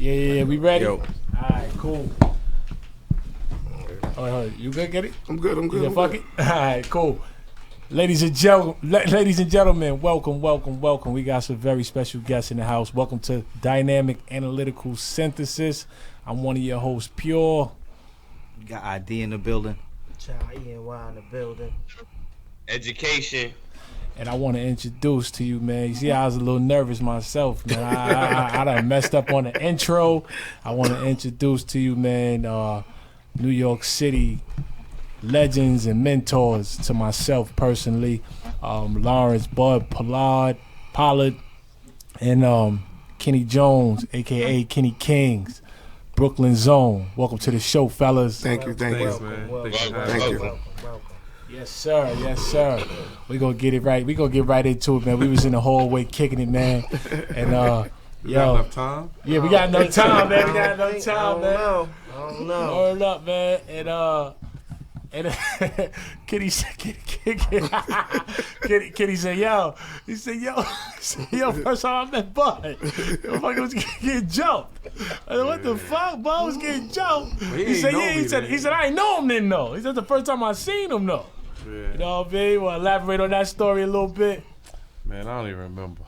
Yeah, we ready? Yo. All right, cool. Oh, you good, get it? I'm good. You can fuck it? All right, cool. Ladies and gentlemen, welcome. We got some very special guests in the house. Welcome to Dynamic Analytical Synthesis. I'm one of your hosts, Pure. You got ID in the building. Child ENY in the building. Education. And I want to introduce to you, man. You see, I was a little nervous myself, man. I done messed up on the intro. I want to introduce to you, man, New York City legends and mentors to myself personally. Lawrence Bud Pollard, and Kenny Jones, a.k.a. Kenny Kings, Brooklyn Zone. Welcome to the show, fellas. Thank you. Welcome. Yes, sir. We gonna get it right. We gonna get right into it, man. We was in the hallway kicking it, man. And got enough time? Yeah, we got enough time, man. I don't know. Word up, man. And Kitty said, yo. He said, yo, first time I met Bud, the fucker was getting jumped. I said, what the fuck? Bud was getting jumped. He said, I ain't know him then, though. He said, the first time I seen him, though. Yeah. You know what I mean? You want to elaborate on that story a little bit? Man, I don't even remember.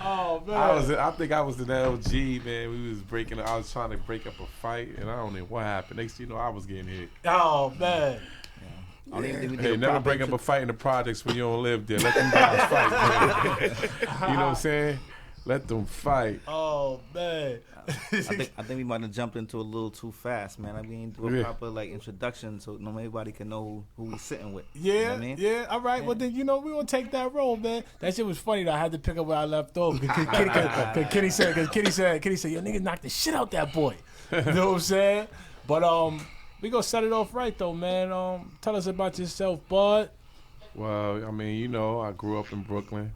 Oh, man. I think I was in LG, man. I was trying to break up a fight, and I don't know what happened. Next thing you know, I was getting hit. Oh, man. Hey, never break up a fight in the projects when you don't live there. Let them guys fight, man. You know what I'm saying? Let them fight. Oh, man. I think we might have jumped into a little too fast, man. I mean, do a proper introduction so everybody can know who we sitting with. Yeah, you know what I mean? yeah. All right. Yeah. Well, then we gonna take that role, man. That shit was funny though. I had to pick up where I left off. Cause Kenny said, yo, niggas knocked the shit out that boy. You know what I'm saying? But we gonna set it off right though, man. Tell us about yourself, Bud. Well, I mean, I grew up in Brooklyn,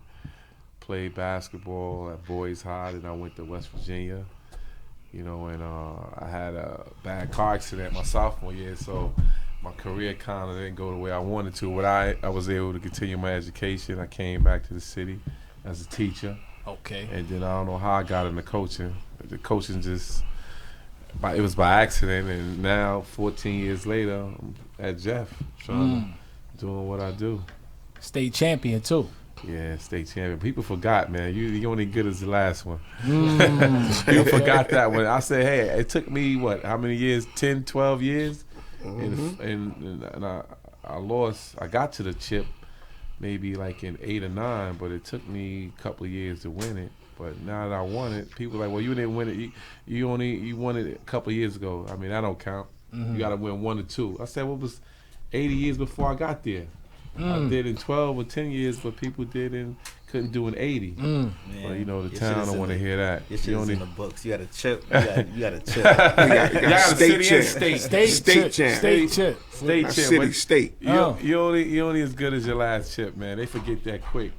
played basketball at Boys High, and I went to West Virginia. And I had a bad car accident my sophomore year, so my career kind of didn't go the way I wanted to. But I was able to continue my education. I came back to the city as a teacher. Okay. And then I don't know how I got into coaching. The coaching it was by accident, and now 14 years later, I'm at Jeff, doing what I do. State champion too. Yeah, state champion. People forgot, man. You only good as the last one. You forgot that one. I said, hey, it took me, how many years? 10, 12 years? And I lost. I got to the chip maybe in 8 or 9, but it took me a couple of years to win it. But now that I won it, people are like, well, you didn't win it. You won it a couple of years ago. I mean, that don't count. You got to win 1 or 2. I said, well, it was 80 years before I got there. I did in 12 or 10 years, but people couldn't do in 80. But the town don't want to hear that. Your shit is in the books. You got a chip. You got a chip. You got state champ. State champ. State. You only as good as your last chip, man. They forget that quick.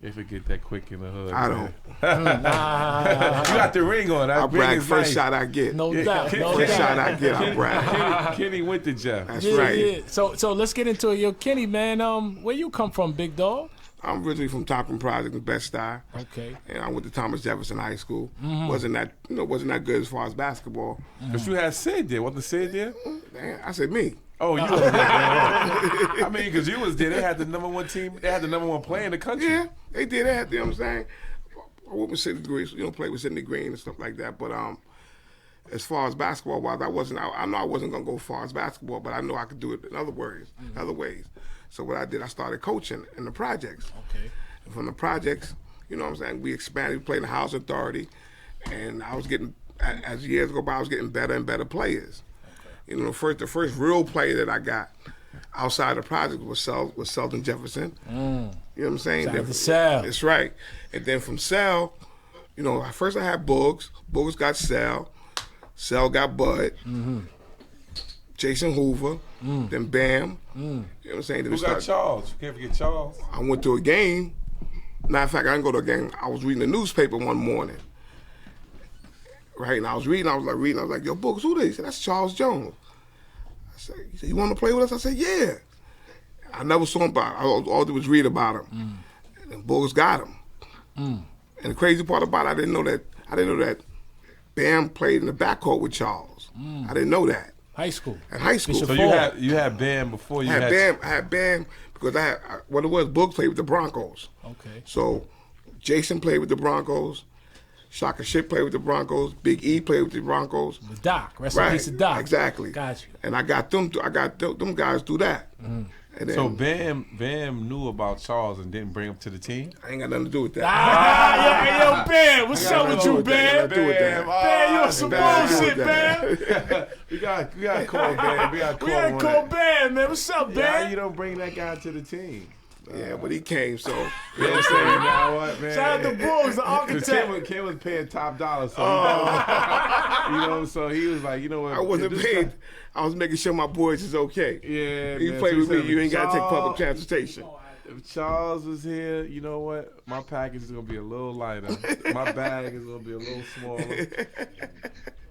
They forget that quick in the hood. I don't. You got the ring on. I brag first shot I get. No doubt. First shot I get, I brag. Kenny went to Jeff. That's right. Yeah. So let's get into it. Yo, Kenny, man, where you come from, big dog? I'm originally from Tompkins Project in Bed-Stuy. Okay. And I went to Thomas Jefferson High School. Wasn't that good as far as basketball. But you had Sid there. Wasn't Sid there? I said me. Oh, you was there. I mean, because you was there. They had the number 1 team. They had the number 1 player in the country. Yeah, they did. They had, you know what I'm saying? I went with Sidney Green, play with Sidney Green and stuff like that. But as far as basketball-wise, I know I wasn't going to go as far as basketball, but I know I could do it in other ways. So what I did, I started coaching in the projects. Okay. And from the projects, you know what I'm saying, we expanded, we played in the House Authority, and I was getting, as years go by, I was getting better and better players. Okay. The first real player that I got outside the project was Selden Jefferson. You know what I'm saying? Shout out to Sal. That's right. And then from Sal, first I had Boogs. Boogs got Sal. Sal got Bud. Jason Hoover. Then Bam. You know what I'm saying? Who got Charles? You can't forget Charles. I went to a game. Matter of fact, I didn't go to a game. I was reading the newspaper one morning. Right? And I was reading. I was like, yo, Boogs, who this? He said, that's Charles Jones. He said, you want to play with us? I said, yeah. I never saw him, but all I did was read about him. And Boogs got him. And the crazy part about it, I didn't know that Bam played in the backcourt with Charles. I didn't know that. High school. In high school. So you had Bam before you had Bam. I had Bam because what it was, Book played with the Broncos. Okay. So Jason played with the Broncos. Shaka Ship played with the Broncos. Big E played with the Broncos. The Doc. Rest in peace to Doc. Exactly. Got you. And I got them guys through that. And then, So Bam knew about Charles and didn't bring him to the team? I ain't got nothing to do with that. Yo, Bam, what's up with you, Bam? Bam, you on some bullshit, Bam. We gotta call Bam. We gotta call Bam, man. What's up, Yeah, Bam? you don't bring that guy to the team. Yeah, but he came, so. You know what I'm saying? You know what, man? Shout out to Bulls, the architect. Ken was paying top dollar, so so he was like, you know what? I wasn't paid. I was making sure my boys is okay. Yeah, You man. play So with he me, said, you ain't got to take public Charles- transportation. If Charles was here, you know what? My package is gonna be a little lighter. My bag is gonna be a little smaller.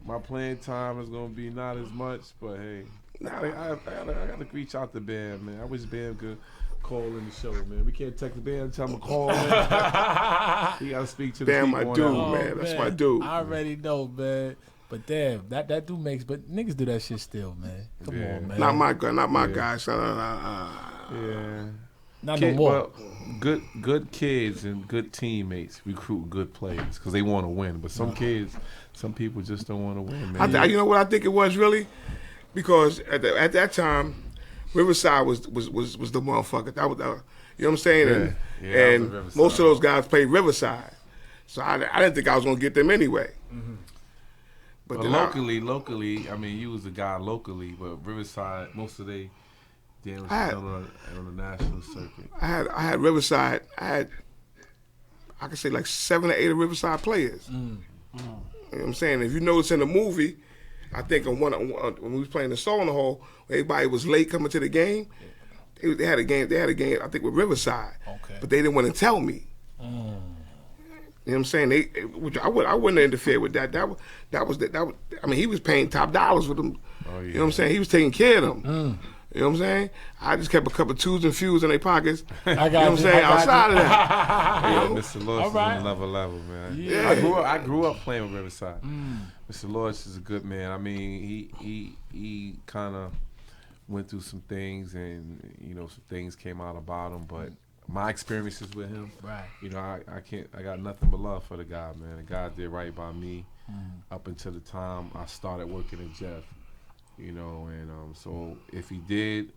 My playing time is gonna be not as much, but hey, I gotta reach out to Bam, man. I wish Bam could call in the show, man. We can't text Bam and tell him to call in. He gotta speak to the Bam, people my on dude, that. man. That's my dude. I already know, man. But damn, that dude makes. But niggas do that shit still, man. Come Yeah. on, man. Not my guy. So, Yeah. Not no more. Well, good kids and good teammates recruit good players because they want to win. But some people just don't want to win, man. you know what I think it was really? Because at that time, Riverside was the motherfucker. That was you know what I'm saying? And, Yeah, that was and Riverside. most of those guys played Riverside. So I didn't think I was going to get them anyway. But But then locally, I mean, you was a guy locally, but Riverside, most of they deals on the national circuit. I had Riverside. I could say like 7 or 8 of Riverside players. You know what I'm saying? If you notice in the movie, I think when we was playing the Soul in the Hole, everybody was late coming to the game. They had a game. I think with Riverside. Okay. But they didn't want to tell me. You know what I'm saying? Which I wouldn't interfere with that. That was. I mean, he was paying top dollars with them. Oh, yeah. You know what I'm saying? He was taking care of them. You know what I'm saying? I just kept a couple of twos and fews in their pockets. I got you know what I'm saying? Outside of that. Yeah, Mr. Lewis is right. on another level, man. Yeah. I grew up playing with Riverside. Mr. Lewis is a good man. I mean, he kind of went through some things, and some things came out about him. But my experiences with him, Right. I got nothing but love for the guy, man. The guy did right by me up until the time I started working at Jeff. And so if he did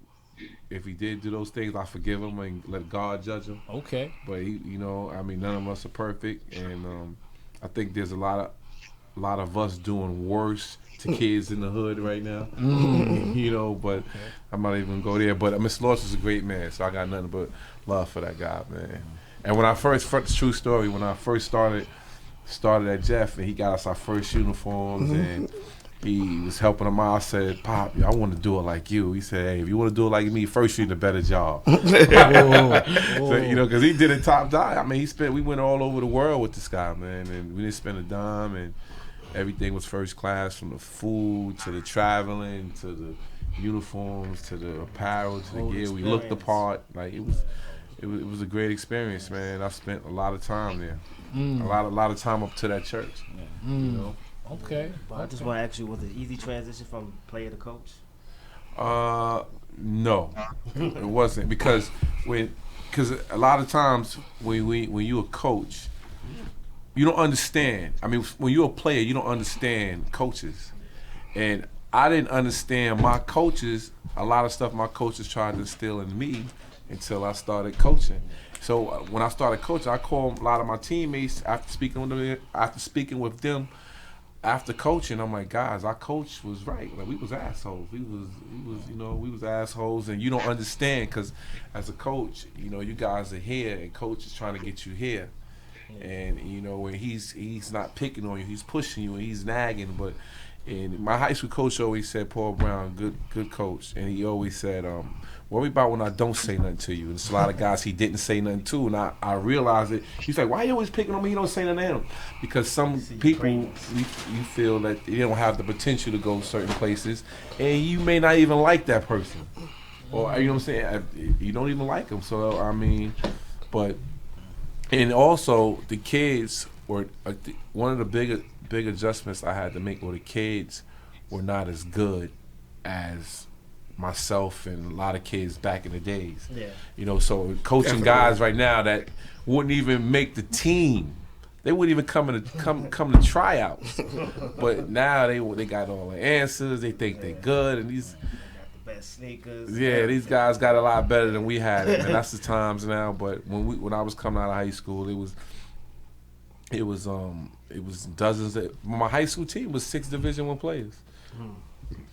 do those things, I forgive him and let God judge him. Okay. But none of us are perfect, and I think there's a lot of us doing worse to kids in the hood right now. But I'm not even gonna go there. But Mr. Lawrence is a great man, so I got nothing but love for that guy, man. And when I first true story, when I first started at Jeff, and he got us our first uniforms, and he was helping him out. I said, "Pop, I want to do it like you." He said, "Hey, if you want to do it like me, first you need a better job." So, because he did it top dime. I mean, we went all over the world with this guy, man, and we didn't spend a dime, and everything was first class, from the food to the traveling to the uniforms to the apparel to the gear. We looked the part. Like it was a great experience, man. I spent a lot of time there, a lot of time up to that church. Okay. But I just want to ask you, was it an easy transition from player to coach? No, it wasn't, because a lot of times when you're a coach, you don't understand. I mean, when you're a player, you don't understand coaches, and I didn't understand my coaches. A lot of stuff my coaches tried to instill in me until I started coaching. So when I started coaching, I called a lot of my teammates after speaking with them. After coaching, I'm like, guys, our coach was right. Like, we was assholes. We was assholes, and you don't understand, because as a coach, you guys are here, and coach is trying to get you here, and when he's not picking on you, he's pushing you, and he's nagging. But my high school coach always said, Paul Brown, good coach, and he always said, worry about when I don't say nothing to you. And there's a lot of guys he didn't say nothing to, and I realized it. He's like, why are you always picking on me? You don't say nothing to him. Because some people, you feel that they don't have the potential to go certain places, and you may not even like that person. Or, you know what I'm saying? You don't even like them. So, and also the kids one of the big adjustments I had to make were the kids were not as good as myself and a lot of kids back in the days. Yeah. You know, so coaching guys right now that wouldn't even make the team. They wouldn't even come to tryouts. But now they got all the answers. They think they're good, and these. Best sneakers. Yeah, these guys got a lot better than we had, and that's the times now. But when I was coming out of high school, it was dozens. My high school team was 6 Division I players.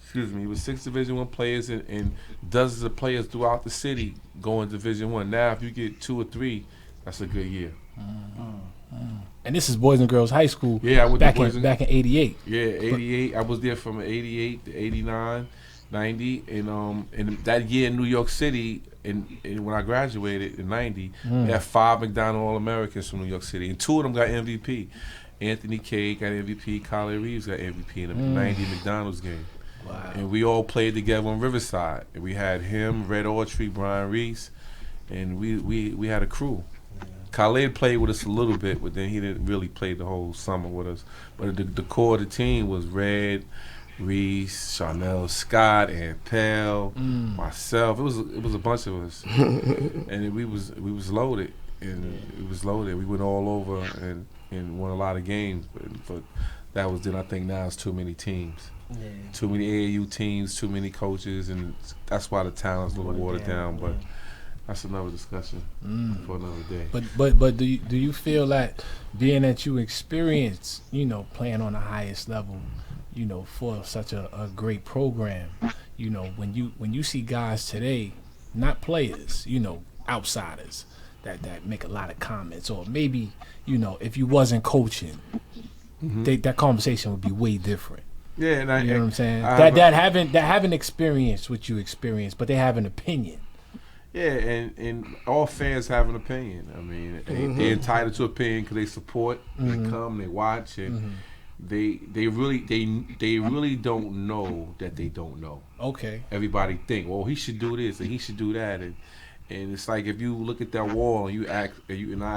Excuse me, it was 6 Division I players and dozens of players throughout the city going Division I. Now, if you get 2 or 3, that's a good year. And this is Boys and Girls High School. Yeah, I went back to in '88. Yeah, '88. I was there from '88 to '89. 90 and that year in New York City, and when I graduated in '90, they had 5 McDonald All-Americans from New York City, and 2 of them got MVP. Anthony Kay got MVP, Kyle Reeves got MVP in the '90 McDonald's game. Wow. And we all played together on Riverside. And we had him, Red Autry, Brian Reese, and we had a crew. Khaled played with us a little bit, but then he didn't really play the whole summer with us. But the core of the team was Red, Reese, Charnel Scott, and Pell, myself. It was a bunch of us, and we was loaded, and it was loaded. We went all over and won a lot of games, but that was then. I think now it's too many teams, too many AAU teams, too many coaches, and that's why the talent's a little watered down. But that's another discussion for another day. But do you feel that being that you experienced, playing on the highest level, for such a great program, when you see guys today, not players, outsiders that make a lot of comments, or maybe, if you wasn't coaching, that conversation would be way different. Yeah, and you know what I'm saying? That haven't experienced what you experienced, but they have an opinion. Yeah, and all fans have an opinion. I mean, they're entitled to opinion because they support, they come, they watch, and they really don't know that they don't know. Okay. Everybody think, well, he should do this and he should do that, and it's like if you look at that wall and I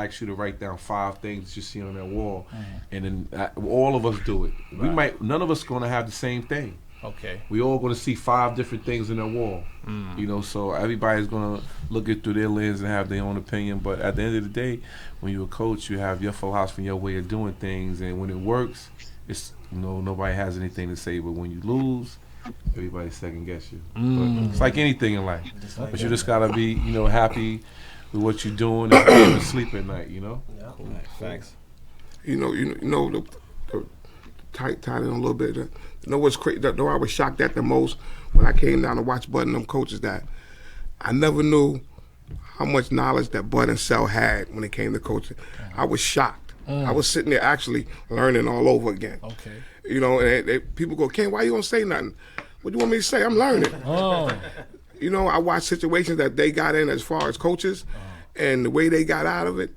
ask you to write down 5 things that you see on that wall, and then all of us do it. Right. None of us gonna have the same thing. Okay. We all going to see 5 different things in that wall. So everybody's going to look it through their lens and have their own opinion. But at the end of the day, when you're a coach, you have your philosophy and your way of doing things. And when it works, it's nobody has anything to say. But when you lose, everybody second guess you. But it's like anything in life. But you just got to be, happy with what you're doing and be able to sleep at night, Yeah. Cool. Thanks. The tight in a little bit. What's crazy? Though I was shocked at the most when I came down to watch Bud and them coaches, that I never knew how much knowledge that Bud and Sel had when it came to coaching. I was shocked. I was sitting there actually learning all over again. Okay. And people go, Ken, why you don't say nothing? What do you want me to say? I'm learning. I watched situations that they got in as far as coaches, and the way they got out of it.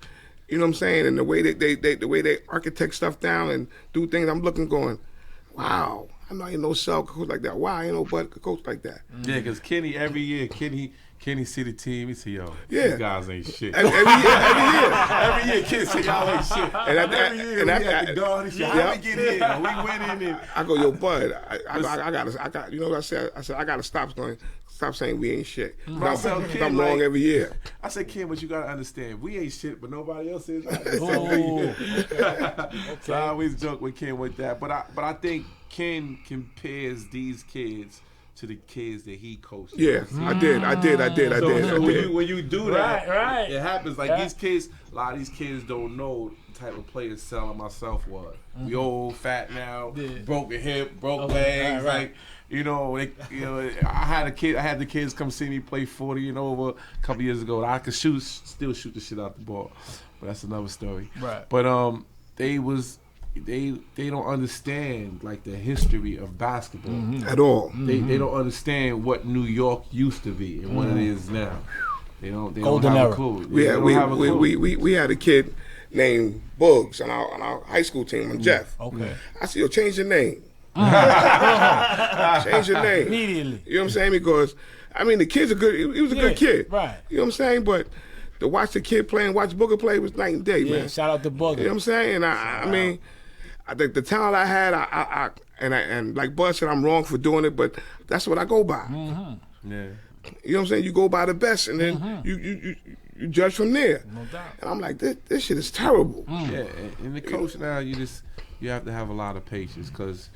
You know what I'm saying? And the way the way they architect stuff down and do things, I'm looking going, wow, I know ain't no Sel coach like that. Wow, I ain't no Bud coach like that. Yeah, because Kenny, every year, Kenny see the team, he say, yo, yeah, these guys ain't shit. Every year. Every year, Kenny say, y'all ain't shit. And every year, we at the door, he say, how we get here? We went in. I go, yo, Bud, I got, you know what I said? I said, I got to stop saying we ain't shit. I'm wrong every year. I said, Ken, but you got to understand, we ain't shit, but nobody else is. So I always joke with Ken with that. But I think Ken compares these kids to the kids that he coached. Yeah, I did. So when you do that, right. it happens. Like these kids, a lot of these kids don't know the type of players Sel and myself was. We old, fat now, broken hip, broke legs, right. I had the kids come see me play 40 and over a couple years ago. I could still shoot the shit out the ball, but that's another story. Right. But they don't understand like the history of basketball at all. They don't understand what New York used to be and what it is now. They don't Golden have era. a clue. We had a kid named Bugs on our high school team, on Jeff. Okay. I said, yo, change your name. Change your name. Immediately. You know what I'm saying? Because, the kid's a good, he was a good kid. Right. You know what I'm saying? But to watch the kid play and watch Booker play was night and day, Yeah, man. shout out to Booker. You know what I'm saying? I mean, I think the talent I had, and like Bud said, I'm wrong for doing it, but that's what I go by. Mm-hmm. Yeah. You know what I'm saying? You go by the best, and then you judge from there. No doubt. And I'm like, this shit is terrible. Yeah, and the coach now, you have to have a lot of patience because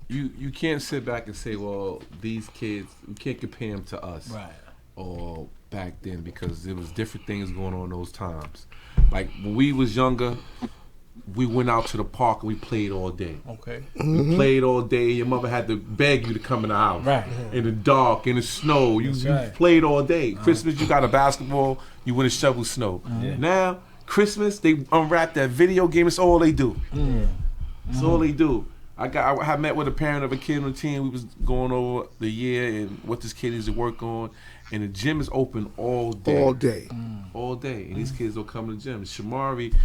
you can't sit back and say, well, these kids, you can't compare them to us. Right. Or back then because there was different things going on those times. Like when we was younger, we went out to the park and we played all day. Okay. We played all day. Your mother had to beg you to come in the house. Right. In the dark, in the snow. You right. played all day. Christmas, you got a basketball, you went to shovel snow. Now, Christmas, they unwrap that video game. It's all they do. It's all they do. I met with a parent of a kid on the team. We was going over the year and what this kid needs to work on. And the gym is open all day. All day. All day. And these kids don't come to the gym. Shamari,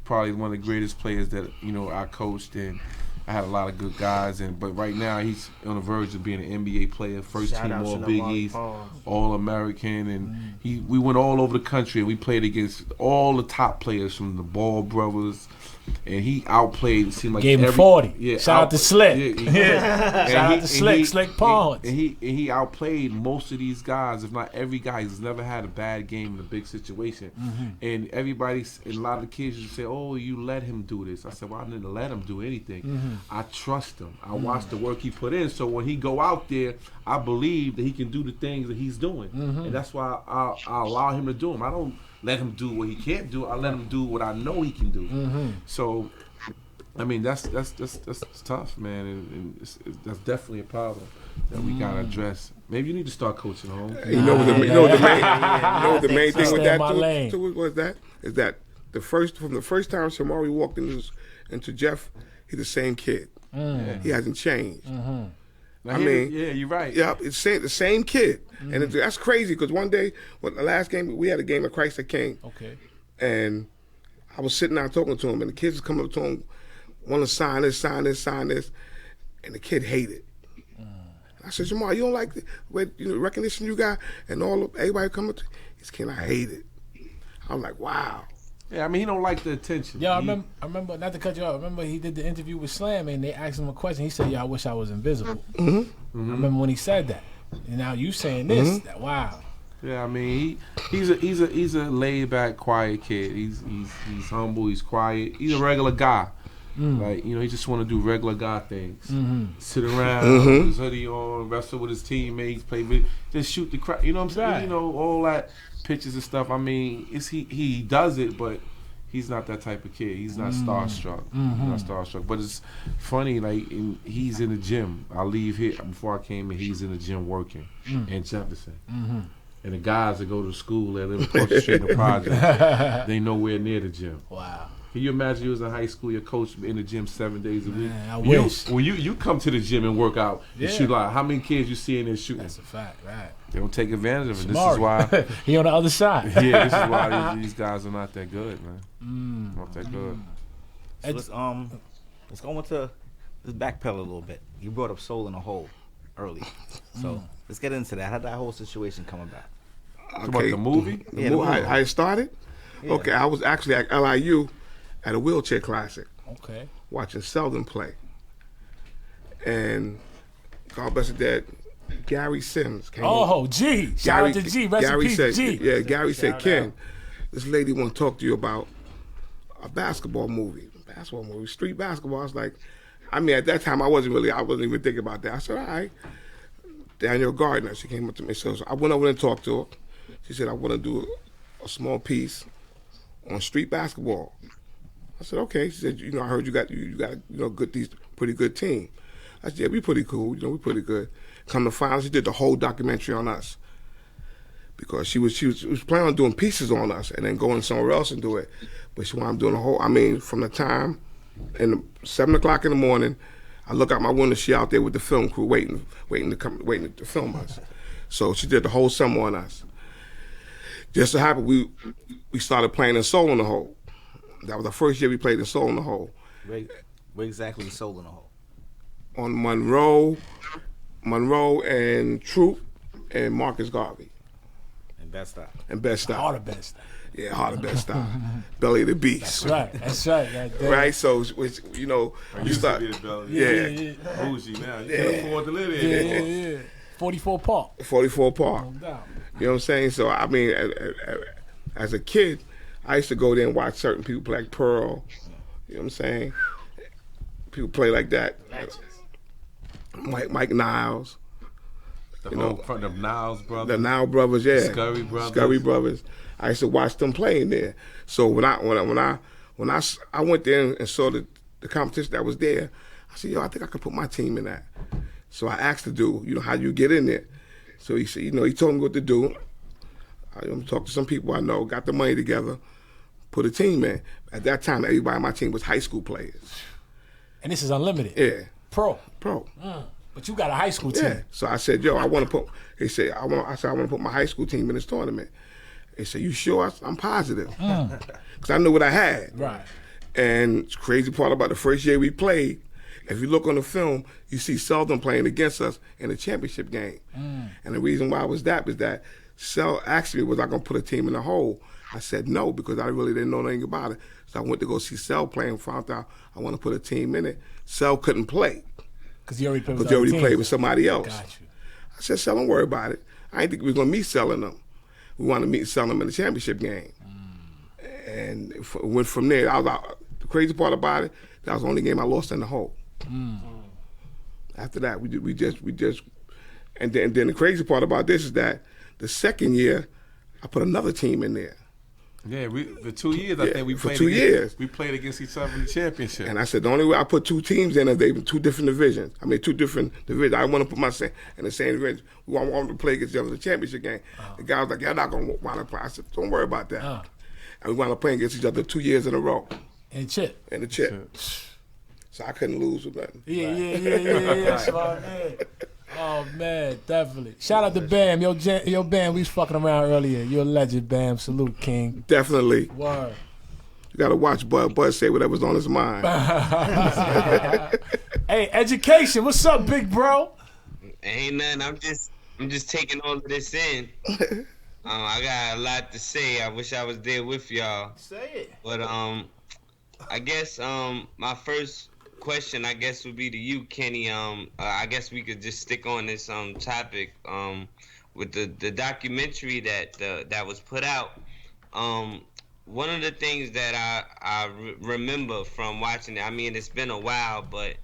probably one of the greatest players that, I coached, and I had a lot of good guys. But right now he's on the verge of being an NBA player, first Shout team out All to Big Lamar East, Paul. All American, and we went all over the country and we played against all the top players from the Ball brothers. And he outplayed. It seemed like Gave him 40. Yeah, Shout out to Slick. Yeah. Shout out to Slick Ponds. And he outplayed most of these guys, if not every guy. He's never had a bad game in a big situation. And a lot of the kids used to say, "Oh, you let him do this." I said, "Well, I didn't let him do anything. I trust him. I watch the work he put in. So when he go out there, I believe that he can do the things that he's doing, and that's why I allow him to do them. I don't let him do what he can't do. I let him do what I know he can do. So, I mean, that's tough, man, and that's definitely a problem that we gotta address. Maybe you need to start coaching home. You know what the main thing with that too was that from the first time Shamari walked into Jeff, he's the same kid. He hasn't changed. I mean, yeah, you're right. Yeah, it's the same kid, and that's crazy because one day, the last game we had a game of Christ the King. Okay. And I was sitting there talking to him, and the kids was coming up to him, want to sign this, and the kid hated. I said, Jamal, you don't like the recognition you got, and everybody coming to his kid, I hate it. I'm like, wow. Yeah, I mean, he don't like the attention. Yeah, I remember, not to cut you off, I remember he did the interview with Slam and they asked him a question. He said, I wish I was invisible. I remember when he said that. And now you saying this, wow. Yeah, I mean, he's a laid back, quiet kid. He's humble, he's quiet. He's a regular guy. Like, he just want to do regular guy things. Sit around, with his hoodie on, wrestle with his teammates, play video, just shoot the crap. You know what I'm saying? Right. All that pictures and stuff. I mean, he does it, but he's not that type of kid. He's not starstruck. He's not starstruck. But it's funny, like, he's in the gym. I leave here before I came in. He's in the gym working in Jefferson. And the guys that go to school that live across the street in the project, they nowhere near the gym. Wow. Can you imagine you was in high school, your coach in the gym 7 days a week? Man, I wish. When you come to the gym and work out, you shoot like how many kids you see in there shooting? That's a fact, right. They don't take advantage of it. Smart. This is why he on the other side. Yeah, this is why these guys are not that good, man. Not that good. So let's go into let's backpedal a little bit. You brought up Soul in a Hole early, so let's get into that. How did that whole situation come about? About the movie? The movie, how it started? Yeah. Okay, I was actually at LIU at a wheelchair classic. Okay. Watching Sheldon play. And God bless his dad, Gary Sims came over. G. Shout out to G. Rest in peace, G. Yeah, Gary said, Ken, this lady want to talk to you about a basketball movie, street basketball. I was like, I mean, at that time, I wasn't even thinking about that. I said, all right. Danielle Gardner, she came up to me. So I went over and talked to her. She said, I want to do a small piece on street basketball. I said, okay. She said, I heard you got pretty good team. I said, yeah, we pretty cool. We pretty good. Come to find out, she did the whole documentary on us because she was planning on doing pieces on us and then going somewhere else and do it. But she wanted doing the whole. I mean, from the time 7 o'clock in the morning, I look out my window. She out there with the film crew waiting to film us. So she did the whole summer on us. Just so happened we started playing in Soul in the Hole. That was the first year we played in Soul in the Hole. Where exactly is Soul in the Hole? On Monroe and Troop and Marcus Garvey. And Best Stop. And Best Stop. All the best. Yeah, Heart of Bed style. Belly of the Beast. That's right. Right, so which, you start. Yeah. Bougie now. You can't afford to live there. Yeah. 44 Park. 44 Park. No doubt. You know what I'm saying? So I mean, as a kid, I used to go there and watch certain people play like Pearl. You know what I'm saying? People play like that. Mike Niles. The Niles brothers. The Niles brothers, yeah. Scurry brothers. I used to watch them playing there. So when I went there and saw the competition that was there, I said, yo, I think I could put my team in that. So I asked the dude, how you get in there? So he said, he told me what to do. I talked to some people I know, got the money together, put a team in. At that time, everybody on my team was high school players. And this is unlimited. Yeah. Pro. But you got a high school team. Yeah. So I said, yo, I want to put. He said, I want to put my high school team in this tournament. He said, you sure? I'm positive. Because I knew what I had. Right. And the crazy part about the first year we played, if you look on the film, you see Seldon playing against us in the championship game. And the reason why was that Sel asked me, was I going to put a team in the hole? I said no, because I really didn't know anything about it. So I went to go see Sel play and found out I want to put a team in it. Sel couldn't play. Because you already played with somebody else. Got you. I said, Sel, don't worry about it. I didn't think we were going to meet selling them. We wanted to meet selling them in the championship game. And went from there. The crazy part about it, that was the only game I lost in the hole. After that, we just, and then the crazy part about this is that the second year, I put another team in there. Yeah, the 2 years I think we played. For 2 years, we played against each other in the championship. And I said the only way I put two teams in is they were two different divisions. I mean, two different divisions. I want to put myself in the same division. We want to play against each other in the championship game. The guy was like, "You're not going to want to play." I said, "Don't worry about that." And we wound up playing against each other 2 years in a row. And chip. So I couldn't lose with nothing. Yeah. Smart man. Oh man, definitely. Shout out to Bam, yo Bam. We was fucking around earlier. You're a legend, Bam. Salute, King. Definitely. Word. You gotta watch Bud. Bud say whatever's on his mind. Hey, education. What's up, big bro? Ain't nothing. I'm just taking all of this in. I got a lot to say. I wish I was there with y'all. Say it. But I guess my first question would be to you, Kenny. I guess we could just stick on this topic with the documentary that was put out. One of the things that I remember from watching it, I mean, it's been a while, but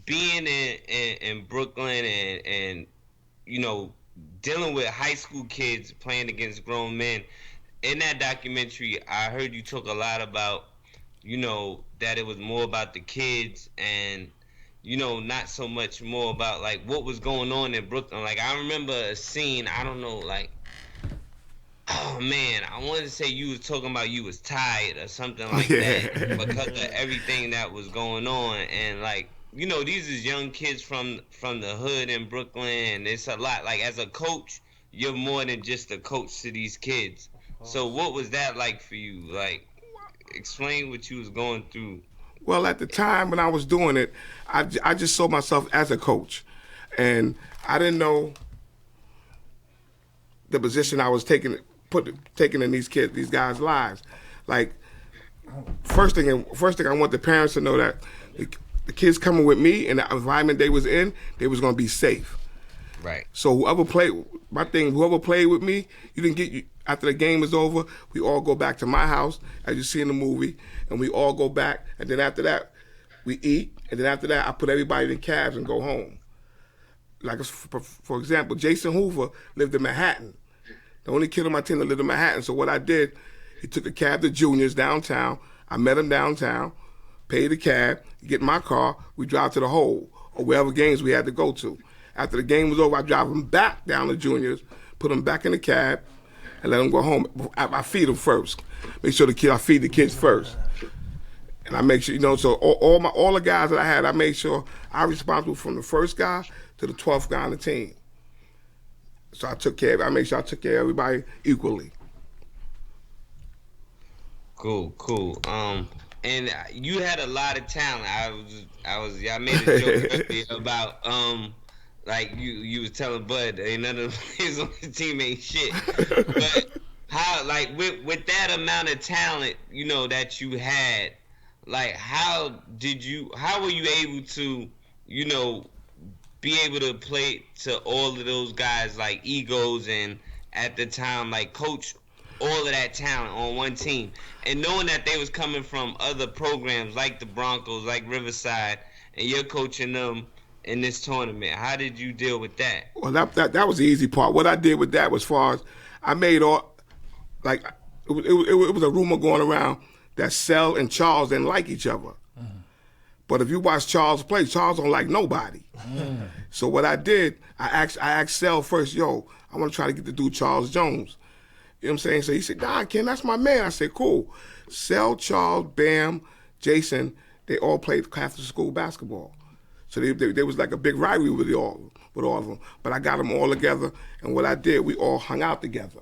being in Brooklyn and dealing with high school kids playing against grown men. In that documentary, I heard you talk a lot about that it was more about the kids and not so much more about like what was going on in Brooklyn. Like I remember a scene, I don't know, like, oh man, I wanted to say you was talking about you was tired or something like that because of everything that was going on. And like, these is young kids from the hood in Brooklyn, and it's a lot. Like as a coach, you're more than just a coach to these kids. So what was that like for you? Like, explain what you was going through. Well, at the time when I was doing it, I just saw myself as a coach, and I didn't know the position I was taking in these guys' lives. Like, first thing I want the parents to know that the kids coming with me and the environment they was in, they was gonna be safe. Right. So whoever played with me, after the game is over, we all go back to my house, as you see in the movie, and we all go back, and then after that, we eat, and then after that, I put everybody in cabs and go home. Like, for example, Jason Hoover lived in Manhattan. The only kid on my team that lived in Manhattan, so what I did, he took a cab to Junior's downtown, I met him downtown, paid the cab, get in my car, we drive to the Hole, or wherever games we had to go to. After the game was over, I drive him back down to Junior's, put him back in the cab, and let them go home. I feed them first. Make sure I feed the kids first. And I make sure, so all the guys that I had, I made sure I was responsible from the first guy to the 12th guy on the team. So I made sure I took care of everybody equally. Cool. And you had a lot of talent. I made a joke earlier about like you was telling Bud ain't none of his on the team ain't shit. But how like with that amount of talent, you know, that you had, like how were you able to, you know, be able to play to all of those guys like egos and at the time like coach all of that talent on one team, and knowing that they was coming from other programs like the Broncos, like Riverside, and you're coaching them in this tournament. How did you deal with that? Well, that was the easy part. What I did with that was, far as I made all, like, it was a rumor going around that Sel and Charles didn't like each other. But if you watch Charles play, Charles don't like nobody. So what I did, I asked Sel first, yo, I want to try to get the dude Charles Jones. You know what I'm saying? So he said, nah, Ken, that's my man. I said, cool. Sel, Charles, Bam, Jason, they all played after school basketball. So they was like a big rivalry with all of them. But I got them all together, and what I did, we all hung out together.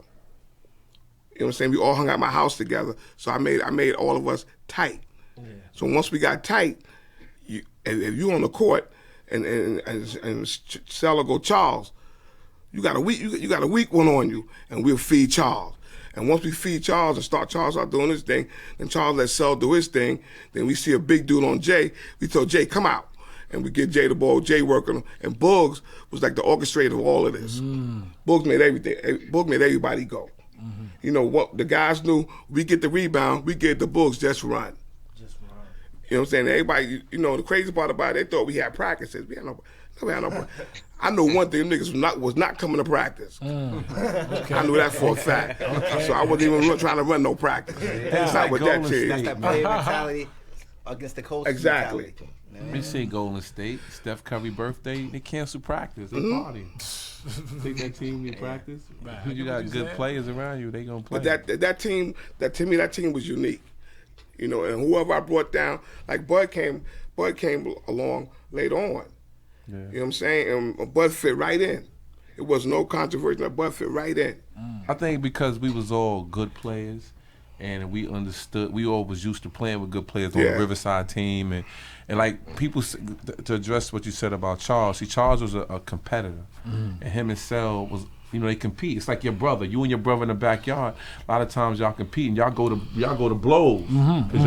You know what I'm saying? We all hung out at my house together. So I made all of us tight. Yeah. So once we got tight, if you on the court and Sel or go Charles, you got a weak one on you, and we'll feed Charles. And once we feed Charles and Charles start doing his thing, then Charles let Sel do his thing. Then we see a big dude on Jay. We tell Jay, come out. And we get Jay the ball, Jay working him. And Bugs was like the orchestrator of all of this. Bugs made everything. Bugs made everybody go. You know what? The guys knew we get the rebound, we get the Bugs just run. You know what I'm saying? Everybody, you know, the crazy part about it, they thought we had practices. We had no I know one thing, them niggas was not coming to practice. Okay. I knew that for a fact. Okay. So I wasn't even trying to run no practice. That's not what that is. That's that player mentality against the coach. Exactly. We see Golden State, Steph Curry birthday, they cancel practice. They party. Take that team to practice. You got good players around you, they gonna play. But that team was unique. You know, and whoever I brought down, like Bud came along later on. Yeah. You know what I'm saying? And Bud fit right in. It was no controversy. That Bud fit right in. I think because we was all good players, and we understood, we all was used to playing with good players on the Riverside team, and like people, to address what you said about Charles. See, Charles was a competitor, and him and Sel was, you know, they compete. It's like your brother. You and your brother in the backyard. A lot of times y'all compete and y'all go to blows because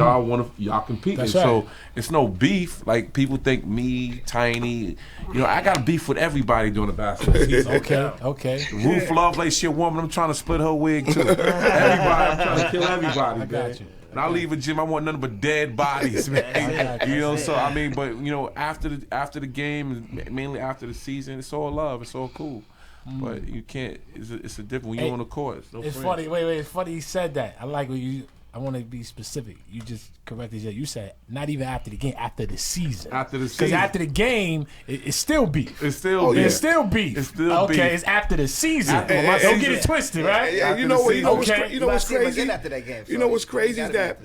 y'all compete. Right. So it's no beef. Like people think me, Tiny. You know, I got beef with everybody during the basketball season. Okay. Ruth Love like she a woman. I'm trying to split her wig too. Everybody, I'm trying to kill everybody. I got you. And I leave a gym, I want nothing but dead bodies, man. You know, so I mean, but you know, after the game, mainly after the season, it's all love. It's all cool. But you can't. It's a different when you're on the court. It's funny. Wait. It's funny you said that. I like what you. I want to be specific. You just corrected you. You said not even after the game, after the season. After the season. Because after the game, it's still beef. It's still beef. It's still beef. It's still beef. Okay, it's after the season. Don't get it twisted, right? You know what's crazy? After that game, you know what's crazy is that,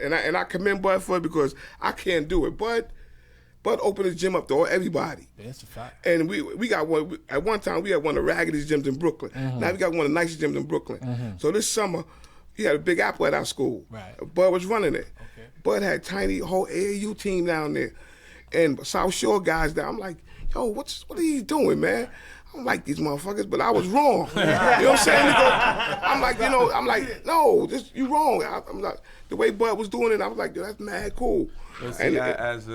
and I commend Bud for it because I can't do it. Bud opened his gym up to everybody. That's a fact. And we got one, at one time we had one of the raggediest gyms in Brooklyn. Now we got one of the nicest gyms in Brooklyn. So this summer, he had a big apple at our school. Right. Bud was running it. Okay. Bud had tiny whole AAU team down there. And South Shore guys down. I'm like, yo, what are you doing, man? I don't like these motherfuckers, but I was wrong. You know what I'm saying? I'm like, no, you wrong. I'm like, the way Bud was doing it, I was like, that's mad cool. But see, as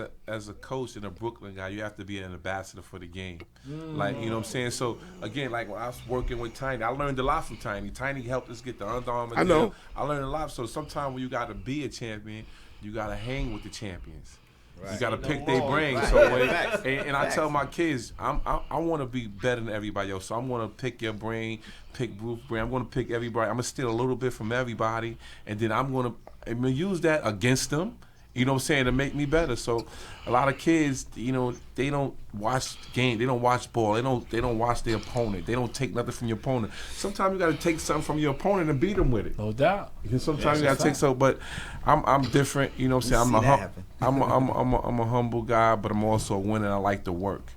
a coach and a Brooklyn guy, you have to be an ambassador for the game. Like, you know what I'm saying? So, again, like when I was working with Tiny, I learned a lot from Tiny. Tiny helped us get the Under Armour. I know. I learned a lot. So sometimes when you got to be a champion, you got to hang with the champions. Right. You got to pick their brains. Right. So and I tell my kids, I want to be better than everybody else. So I'm going to pick your brain, pick Ruth's brain. I'm going to pick everybody. I'm going to steal a little bit from everybody, and then I'm going to use that against them. You know what I'm saying, to make me better. So a lot of kids, you know, they don't watch game, they don't watch ball, they don't watch their opponent, they don't take nothing from your opponent. Sometimes you got to take something from your opponent and beat them with it. No doubt. Because sometimes you got to take something. But I'm different. You know what I'm saying. I'm a humble guy, but I'm also a winner. I like to work.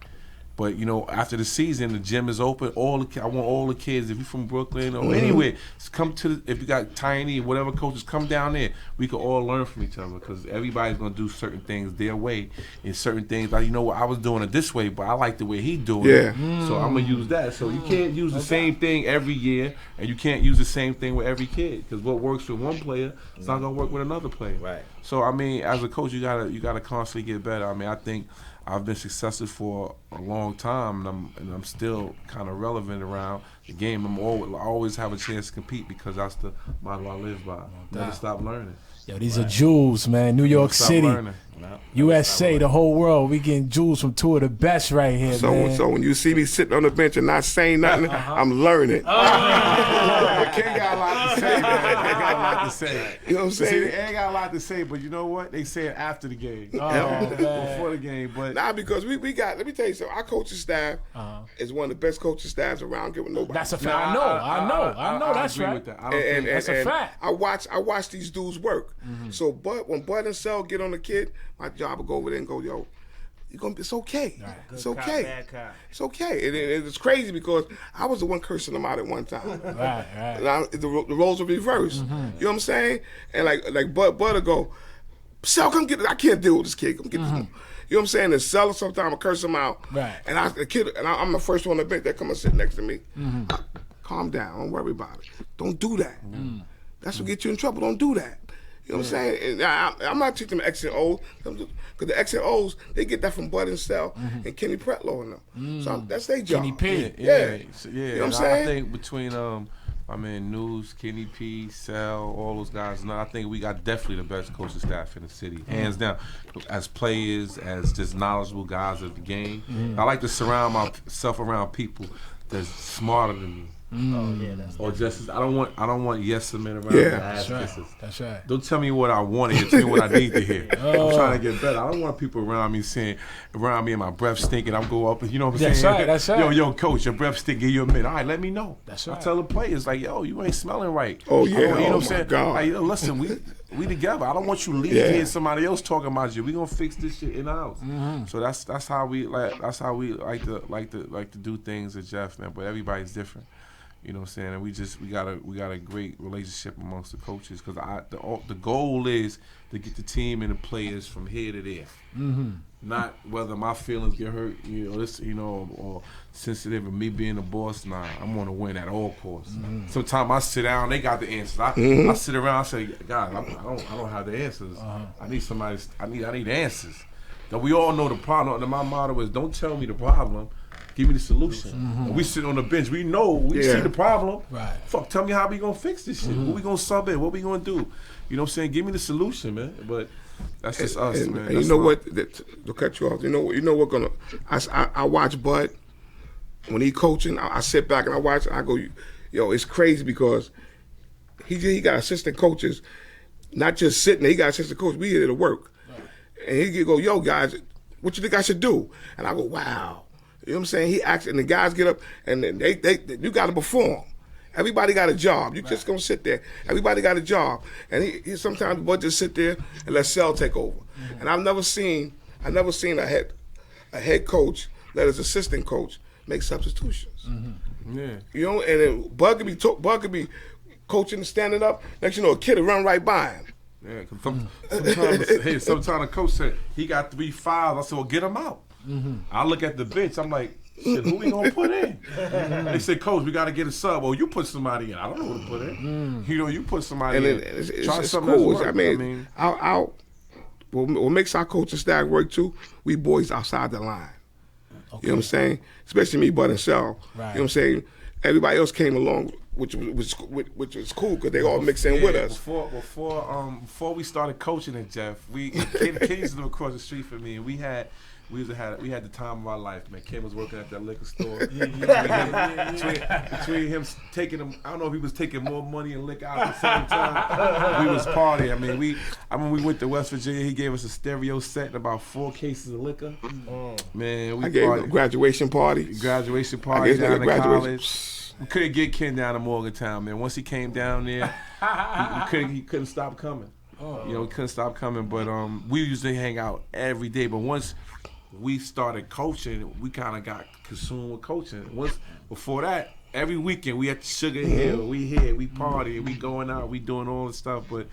But after the season, the gym is open. I want all the kids. If you're from Brooklyn or anywhere, come to. If you got Tiny, whatever coaches, come down there. We can all learn from each other because everybody's gonna do certain things their way, and certain things like I was doing it this way, but I like the way he doing it. So I'm gonna use that. So you can't use the same thing every year, and you can't use the same thing with every kid because what works with one player, it's not gonna work with another player. Right. So as a coach, you gotta constantly get better. I think I've been successful for a long time, and I'm still kind of relevant around the game. I always have a chance to compete because that's the model I live by. Never stop learning. Yo, these are jewels, man. New York City, USA, the whole world. We getting jewels from two of the best right here, man. So when you see me sitting on the bench and not saying nothing, I'm learning. But Ken got a lot to say, man. They got a lot to say. You know what I'm saying? They ain't got a lot to say, but you know what? They say it after the game. Before the game. But because we got, let me tell you something, our coaching staff is one of the best coaching staffs around giving nobody. That's a fact. I know. That's agree right. with that. I don't think that's a fact. I watch these dudes work. So when Bud and Sel get on the kid, my job will go over there and go, yo, it's okay. Right. It's Good okay. cop, bad cop. It's okay. And it's crazy because I was the one cursing them out at one time. Right. And the roles were reversed. You know what I'm saying? And like Bud will go, Sel, come get it. I can't deal with this kid. Come get this. You know what I'm saying? And Sel sometimes I curse him out. Right. And I'm the first one on the bench that come and sit next to me. Calm down. Don't worry about it. Don't do that. That's what get you in trouble. Don't do that. You know what I'm saying? And I'm not teaching them X and O's because the X and O's, they get that from Bud and Sel and Kenny Pretlow and them. So that's their job. Kenny P. Yeah. You know what I'm saying? I think between News, Kenny P, Sal, all those guys. I think we got definitely the best coaching staff in the city, hands down. As players, as just knowledgeable guys of the game, I like to surround myself around people that's smarter than me. Or just I don't want yes men around. Yeah, that's right. Don't tell me what I want to hear. Tell me what I need to hear. I'm trying to get better. I don't want people around me and my breath stinking. I'm go up and you know what I'm saying? That's right. Yo, coach, your breath stink. Give you a minute. All right, let me know. That's right. I tell the players like, yo, you ain't smelling right. Oh yeah. You know what I'm my saying? God. Like, yo, listen, we together. I don't want you leaving here somebody else talking about you. We gonna fix this shit in the house. So that's how we like to do things at Jeff, man. But everybody's different. You know what I'm saying? And we got a great relationship amongst the coaches because the goal is to get the team and the players from here to there. Not whether my feelings get hurt, or sensitive of me being the boss. Nah, I'm gonna win at all costs. Sometimes I sit down, they got the answers. I sit around, I say, God, I don't have the answers. I need somebody. I need answers. Now we all know the problem. And my motto is, don't tell me the problem. Give me the solution. And we sit on the bench. We know. We see the problem. Right. Fuck, tell me how we gonna fix this shit. What we gonna sub in? What we gonna do? You know what I'm saying? Give me the solution, man. But that's just us, man. And you know what? To cut you off. You know what? I watch Bud when he coaching. I sit back and I watch. I go, yo, it's crazy because he got assistant coaches, not just sitting there. He got assistant coaches. We here to work, and he go, yo, guys, what you think I should do? And I go, wow. You know what I'm saying? He acts, and the guys get up, and you got to perform. Everybody got a job. You just gonna sit there. Everybody got a job, and he sometimes Bud just sit there and let Sel take over. And I've never seen a head coach let his assistant coach make substitutions. Yeah. You know, and then Bud could be coaching and standing up. Next you know, a kid will run right by him. Yeah. Sometimes the coach said he got 3 fouls. I said, well, get him out. I look at the bench. I'm like, shit, who we gonna put in? They said, Coach, we gotta get a sub. Well, you put somebody in. I don't know who to put in. You put somebody in. It's cool. I mean, what makes our coaching staff work too? We boys outside the line. Okay. You know what I'm saying? Especially me, Bud and Sel. Right. You know what I'm saying? Everybody else came along, which was cool because they all mixed in with us. Before we started coaching at Jeff, Ken used to live across the street from me, and we had the time of our life, man. Ken was working at that liquor store. Between him taking him, I don't know if he was taking more money and liquor out at the same time. We was partying. I mean, we went to West Virginia. He gave us a stereo set and about 4 cases of liquor. Man, I gave him a graduation party. Down in college. We couldn't get Ken down to Morgantown, man. Once he came down there, he couldn't stop coming. He couldn't stop coming. But we usually hang out every day. But once we started coaching, we kind of got consumed with coaching. Before that, every weekend we at the Sugar Hill, we party, we going out, we doing all this stuff. But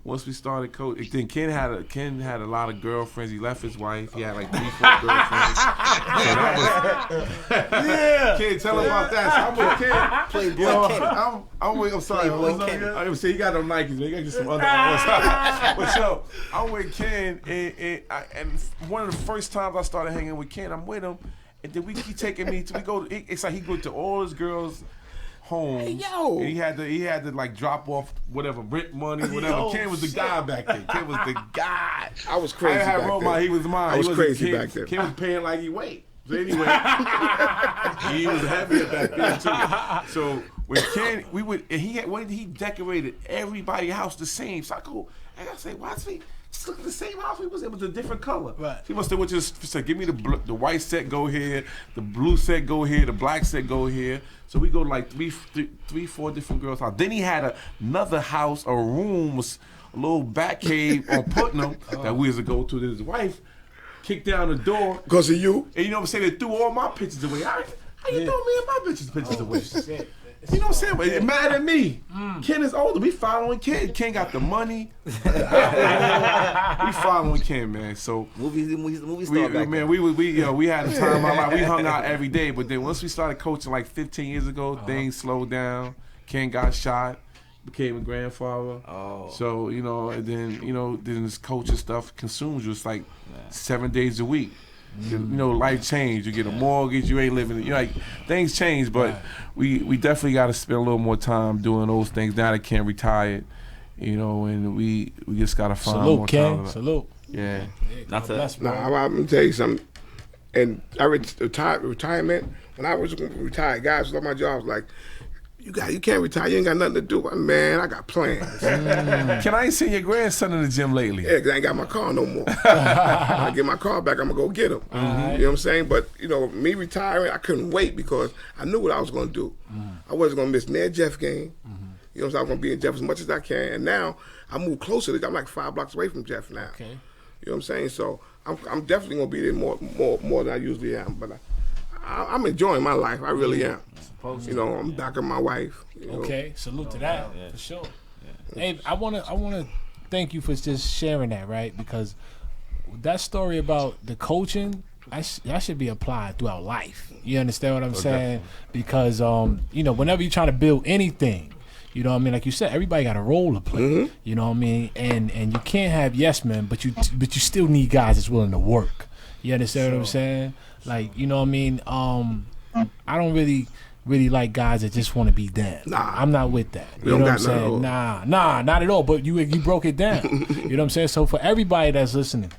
once we started coaching, then Ken had a lot of girlfriends. He left his wife. He had like 3-4 girlfriends. So that was, yeah. Ken, tell him about that. So I'm with Ken. Playboy Ken. I'm sorry. I was saying he got them Nikes, man. He got just some other ones. But yo, I'm with Ken, and one of the first times I started hanging with Ken, I'm with him, and then he taking me to it's like he go to all his girls' homes. Hey, yo. And he had to like drop off whatever rent money, whatever. Yo, Ken was the guy back then. Ken was the guy. I was crazy I had back Roma, then. he was mine. I was crazy Ken, back then. Ken was paying like he weighed. So anyway, he was heavier back then too. So when Ken, he decorated everybody's house the same. So I go, and I say, why is he? Just look at the same house. It was a different color. Right. He must have just said, give me the white set go here, the blue set go here, the black set go here. So we go to like three, 4 different girls' house. Then he had another house, a room, a little back cave on Putnam that we was to go to. Then his wife kicked down the door. Because of you? And you know what I'm saying? They threw all my pictures away. How you throw me and my pictures away? Shit. You know what I'm saying? But it mad at me. Ken is older. We following Ken. Ken got the money. We following Ken, man. So movie star back then. we had a time of our life. We hung out every day. But then once we started coaching like 15 years ago, things slowed down. Ken got shot, became a grandfather. Oh. So, and then this coaching stuff consumes you. It's like 7 days a week. Life changed. You get a mortgage. You ain't living. Like things change, but we definitely got to spend a little more time doing those things now that Ken retired. And we just got to find more time. Salute. Yeah. Not to. I'm gonna tell you something. And I retirement. When I was retired, guys love my jobs. Like, you can't retire. You ain't got nothing to do. Man, I got plans. Can I ain't seen your grandson in the gym lately? Yeah, 'cause I ain't got my car no more. When I get my car back, I'm gonna go get him. You know what I'm saying? But me retiring, I couldn't wait because I knew what I was gonna do. I wasn't gonna miss near Jeff game. You know what I'm saying? I was gonna be in Jeff as much as I can. And now I moved closer to. I'm like 5 blocks away from Jeff now. Okay. You know what I'm saying? So I'm definitely gonna be there more than I usually am. But I'm enjoying my life. I really am. I'm back with my wife. Okay, salute to that for sure. Hey, I wanna thank you for just sharing that, right? Because that story about the coaching, that should be applied throughout life. You understand what I'm saying? Because whenever you're trying to build anything, you know what I mean? Like you said, everybody got a role to play. You know what I mean? And you can't have yes men, but you still need guys that's willing to work. You understand what I'm saying? Like, you know what I mean? I don't really like guys that just want to be them. Nah. I'm not with that. We You know don't what I'm got none saying? at all. Nah, not at all. But you broke it down. You know what I'm saying? So for everybody that's listening,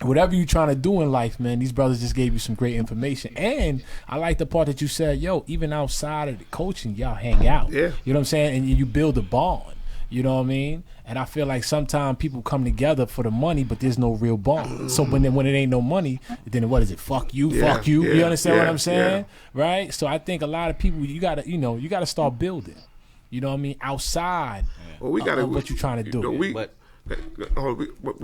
whatever you're trying to do in life, man, these brothers just gave you some great information. And I like the part that you said, even outside of the coaching, y'all hang out. Yeah. You know what I'm saying? And you build a bond. You know what I mean? And I feel like sometimes people come together for the money, but there's no real bond. So when it ain't no money, then what is it? Fuck you, fuck you. You understand what I'm saying? Right? So I think a lot of people, you gotta start building. You know what I mean? Outside Well, we gotta, of what you're trying to do. We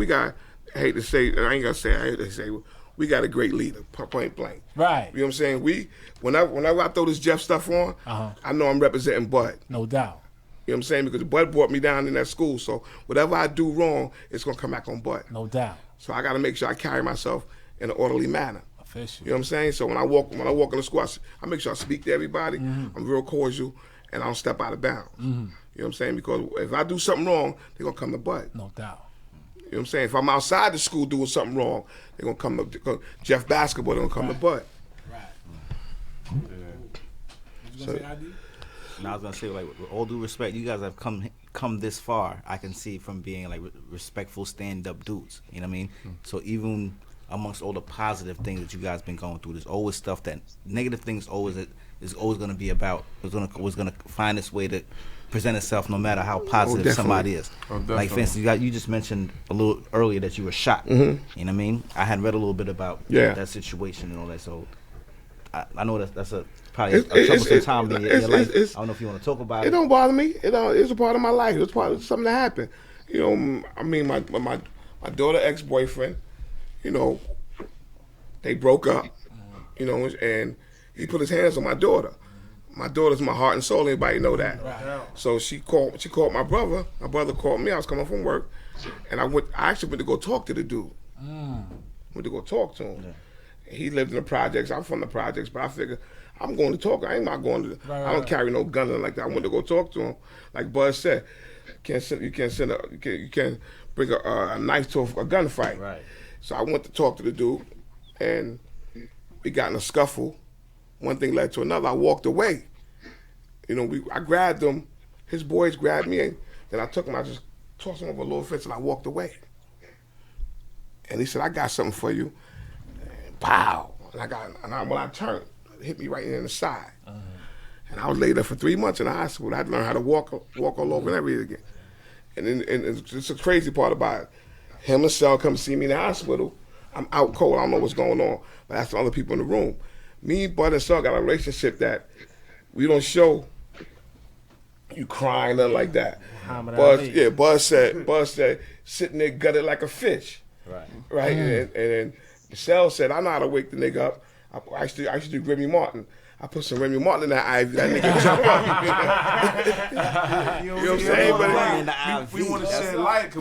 got. I hate to say. I ain't gonna say. I hate to say. We got a great leader, point blank. Right. You know what I'm saying? Whenever I throw this Jeff stuff on, I know I'm representing Bud. No doubt. You know what I'm saying? Because Bud brought me down in that school. So whatever I do wrong, it's going to come back on Bud. No doubt. So I got to make sure I carry myself in an orderly manner. Official. You know what I'm saying? So when I walk in the school, I make sure I speak to everybody. I'm real cordial, and I don't step out of bounds. You know what I'm saying? Because if I do something wrong, they're going to come to Bud. No doubt. You know what I'm saying? If I'm outside the school doing something wrong, they're going to come to Jeff Basketball, they're going to come to Bud. Right. So, And I was gonna say, like, with all due respect, you guys have come this far. I can see from being like respectful, stand-up dudes. You know what I mean? So even amongst all the positive things that you guys been going through, there's always stuff that negative things is always gonna be about. It's gonna find its way to present itself, no matter how positive somebody is. Like for instance, you just mentioned a little earlier that you were shot. You know what I mean? I had read a little bit about that situation and all that. So I know that's probably a troublesome time in your life. I don't know if you want to talk about it. It don't bother me. It's a part of my life. It's part of something that happened. You know, I mean, my daughter ex-boyfriend, you know, They broke up, you know, and he put his hands on my daughter. My daughter's my heart and soul. Anybody know that? Right. So she called my brother. My brother called me. I was coming from work, and I actually went to go talk to the dude. Went to go talk to him. Yeah. He lived in the projects. I'm from the projects, but I figured I'm going to talk. I ain't not going to. I don't carry no gun or like that. I went to go talk to him. Like Buzz said, you can't bring a knife to a gunfight. Right. So I went to talk to the dude, and we got in a scuffle. One thing led to another. I walked away. You know, I grabbed him. His boys grabbed me, and then I took him. I just tossed him over a little fence, and I walked away. And he said, "I got something for you." And pow! And when I turned, it hit me right in the side. And I was laid there for 3 months in the hospital. I had to learn how to walk all over and everything again. And it's the crazy part about it. Him and Sal come see me in the hospital. I'm out cold. I don't know what's going on. But that's the other people in the room. Me, Bud, and Sal got a relationship that we don't show you crying, nothing like that. Buzz said, sitting there gutted like a fish. Right? And then Sal said, I know how to wake the nigga up. I used to do Remy Martin. I put some Remy Martin in that IV. That nigga jump up. You know what I'm saying? But we want to shed light.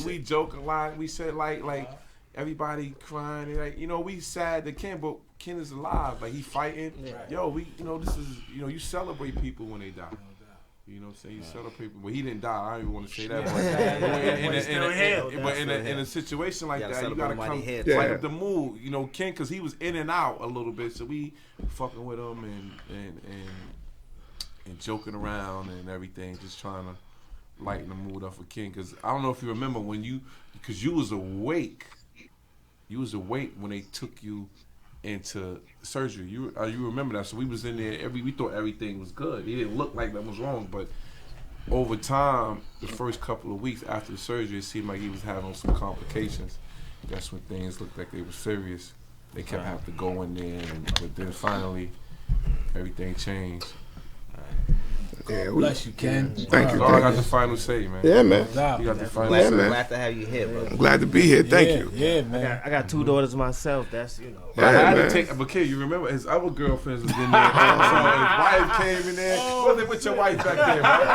We joke a lot. We said like everybody crying. Like, you know, we sad that Ken, but Ken is alive. Like, he fighting. Yo, this is, you celebrate people when they die. You know what I'm saying? You celebrate people. Well, he didn't die. I don't even want to say that. But in a situation like that, you got to come light up the mood. You know, Ken, because he was in and out a little bit, so we fucking with him and joking around and everything, just trying to lighten the mood up for Ken. Because I don't know if you remember because you was awake. You was awake when they took you into surgery. You remember that? So we was in there. We thought everything was good. He didn't look like that was wrong, but over time, the first couple of weeks after the surgery, it seemed like he was having some complications. That's when things looked like they were serious. They kept having to go in there, but then finally, everything changed. Yeah, bless you, Ken. Thank you. I got the final say, man. Yeah, man. You got the final say. Glad to have you here, bro. I'm glad to be here. Thank you. Yeah, man. I got 2 daughters myself. That's, Yeah, I had man. to take, but kid, you remember his other girlfriends was in there. So his wife came in there. What's it with your wife back there, man? His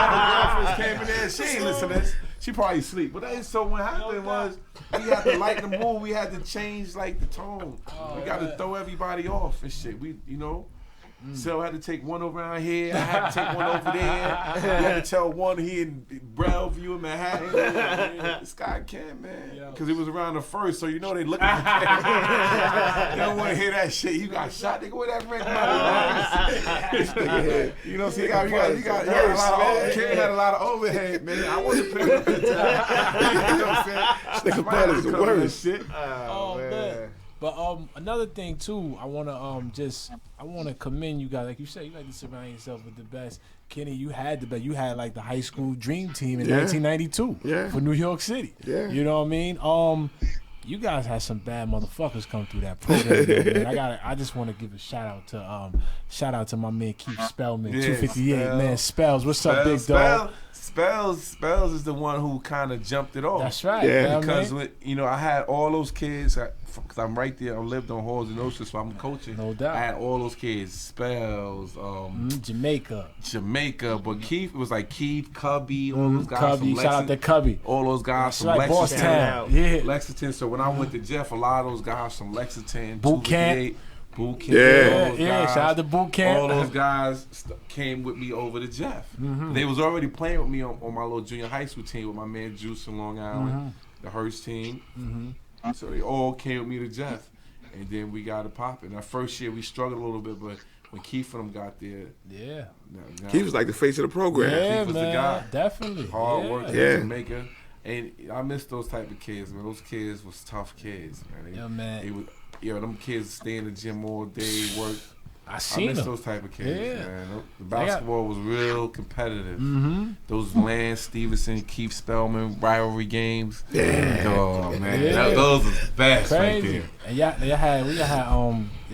other girlfriends came in there. She ain't listening. She probably asleep. But so what happened was we had to lighten the mood. We had to change like the tone. We got to throw everybody off and shit. So I had to take one around here. I had to take one over there. We had to tell one here in Bellevue in Manhattan. This guy can't, man. Because he was around the first, so they looking for Ken. They don't want to hear that shit. You got shot. They go with that red money. You know, so you got a lot of Ken had a lot of overhead, man. I wasn't paying attention. You know what I'm saying? This nigga Bud is the worst. Shit. Oh, man. But another thing too, I wanna commend you guys. Like you said, you like to surround yourself with the best. Kenny, you had the best. You had like the high school dream team in 1992 for New York City. Yeah. You know what I mean? You guys had some bad motherfuckers come through that program, man. I just want to give a shout out to my man Keith Spellman, 258, man. Spells, what's up, big dog? Spells is the one who kind of jumped it off. That's right. Yeah. Because I had all those kids. Because I'm right there. I lived on Halls and Ocean, so I'm coaching. No doubt. I had all those kids. Spells. Jamaica. But Keith, it was like Keith, Cubby, all those guys Cubby, from Lexington. shout out to Cubby. All those guys from right, Lexington. Boston. Yeah. Lexington. So when I went to Jeff, a lot of those guys from Lexington. Boot camp. Yeah. Shout out to boot camp. All those guys came with me over to Jeff. Mm-hmm. They was already playing with me on my little junior high school team with my man Juice from Long Island, the Hearst team. Mm-hmm. So they all came with me to Jeff, and then we got it popping. That first year we struggled a little bit, but when Keith and them got there, Keith was like the face of the program. Yeah, Keith was the guy. Definitely. Hard work, Jamaica, and I miss those type of kids, man. Those kids was tough kids, man. Them kids stay in the gym all day, work. I miss those type of kids, man. The basketball was real competitive. Mm-hmm. Those Lance Stevenson, Keith Spellman rivalry games. Yeah. Oh man, those are the best right there. And y'all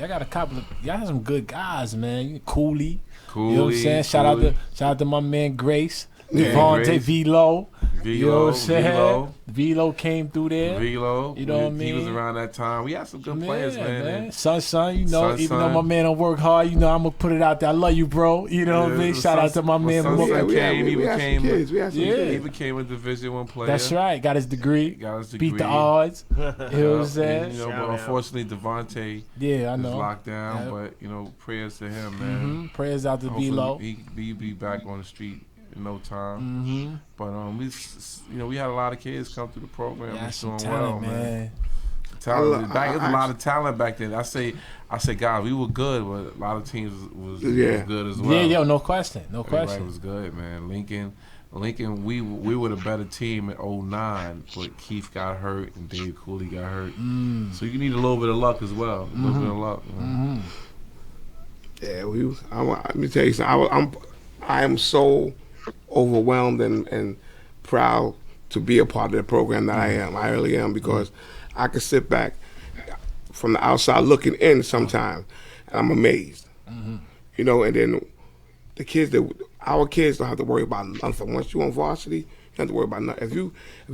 got a couple of y'all had some good guys, man. Cooley. You know what I'm saying? Shout out to my man Grace. Devontae Velo. You know what I'm saying? Velo came through there. Velo. You know what I mean? He was around that time. We had some good players, man. Son, you know, even though my man don't work hard, you know, I'm going to put it out there. I love you, bro. You know what I mean? Shout out to my man. We had some kids. He became a Division I player. That's right. Got his degree. Beat the odds. You know what I'm saying? You know, but unfortunately, Devontae I know. is locked down. But, you know, prayers to him, man. Prayers out to Velo. He be back on the street in no time. But we had a lot of kids come through the program. Yeah, It's doing talent, well, man. man. There was a lot of talent back then. I say, God, we were good, but a lot of teams was good as well. Yeah, no question. Everybody was good, man. Lincoln, we were the better team in 09, but Keith got hurt and Dave Cooley got hurt. So you need a little bit of luck as well. A little bit of luck. Yeah, let me tell you something. I am so overwhelmed and proud to be a part of the program that I am. I really am, because I can sit back from the outside looking in sometimes, and I'm amazed. You know, and then our kids don't have to worry about nothing. Once you're on varsity, you don't have to worry about nothing. If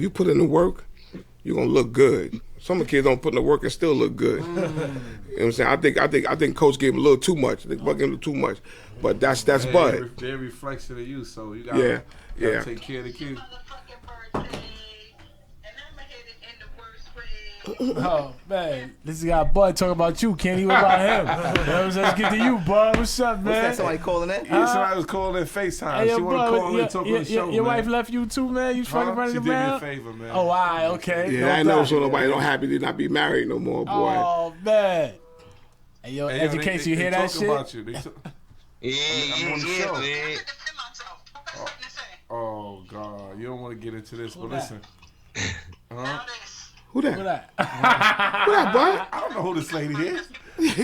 you put in the work, you're gonna look good. Some of the kids don't put in the work and still look good. You know what I'm saying? I think Coach gave him a little too much. They gave him a little too much. But that's Bud. They're a reflection of you, so you gotta take care of the kids. Oh, man. This got Bud talking about you, Kenny. What about him? Let's get to you, Bud. What's up, man? What's that, somebody calling in? Yeah, somebody was calling in FaceTime. She want to call in and talk on the show, Your man. wife left you too, man? You fucking running around? She did me a favor, man. Oh, all right, okay. Yeah, I know so nobody don't happy to not be married no more, boy. Oh, man. Hey, yo, education, you hear that shit? About you. I'm on the show, man. Oh, God. You don't want to get into this, but listen. Who that? Who that? Who that, Bud? I don't know who this lady is.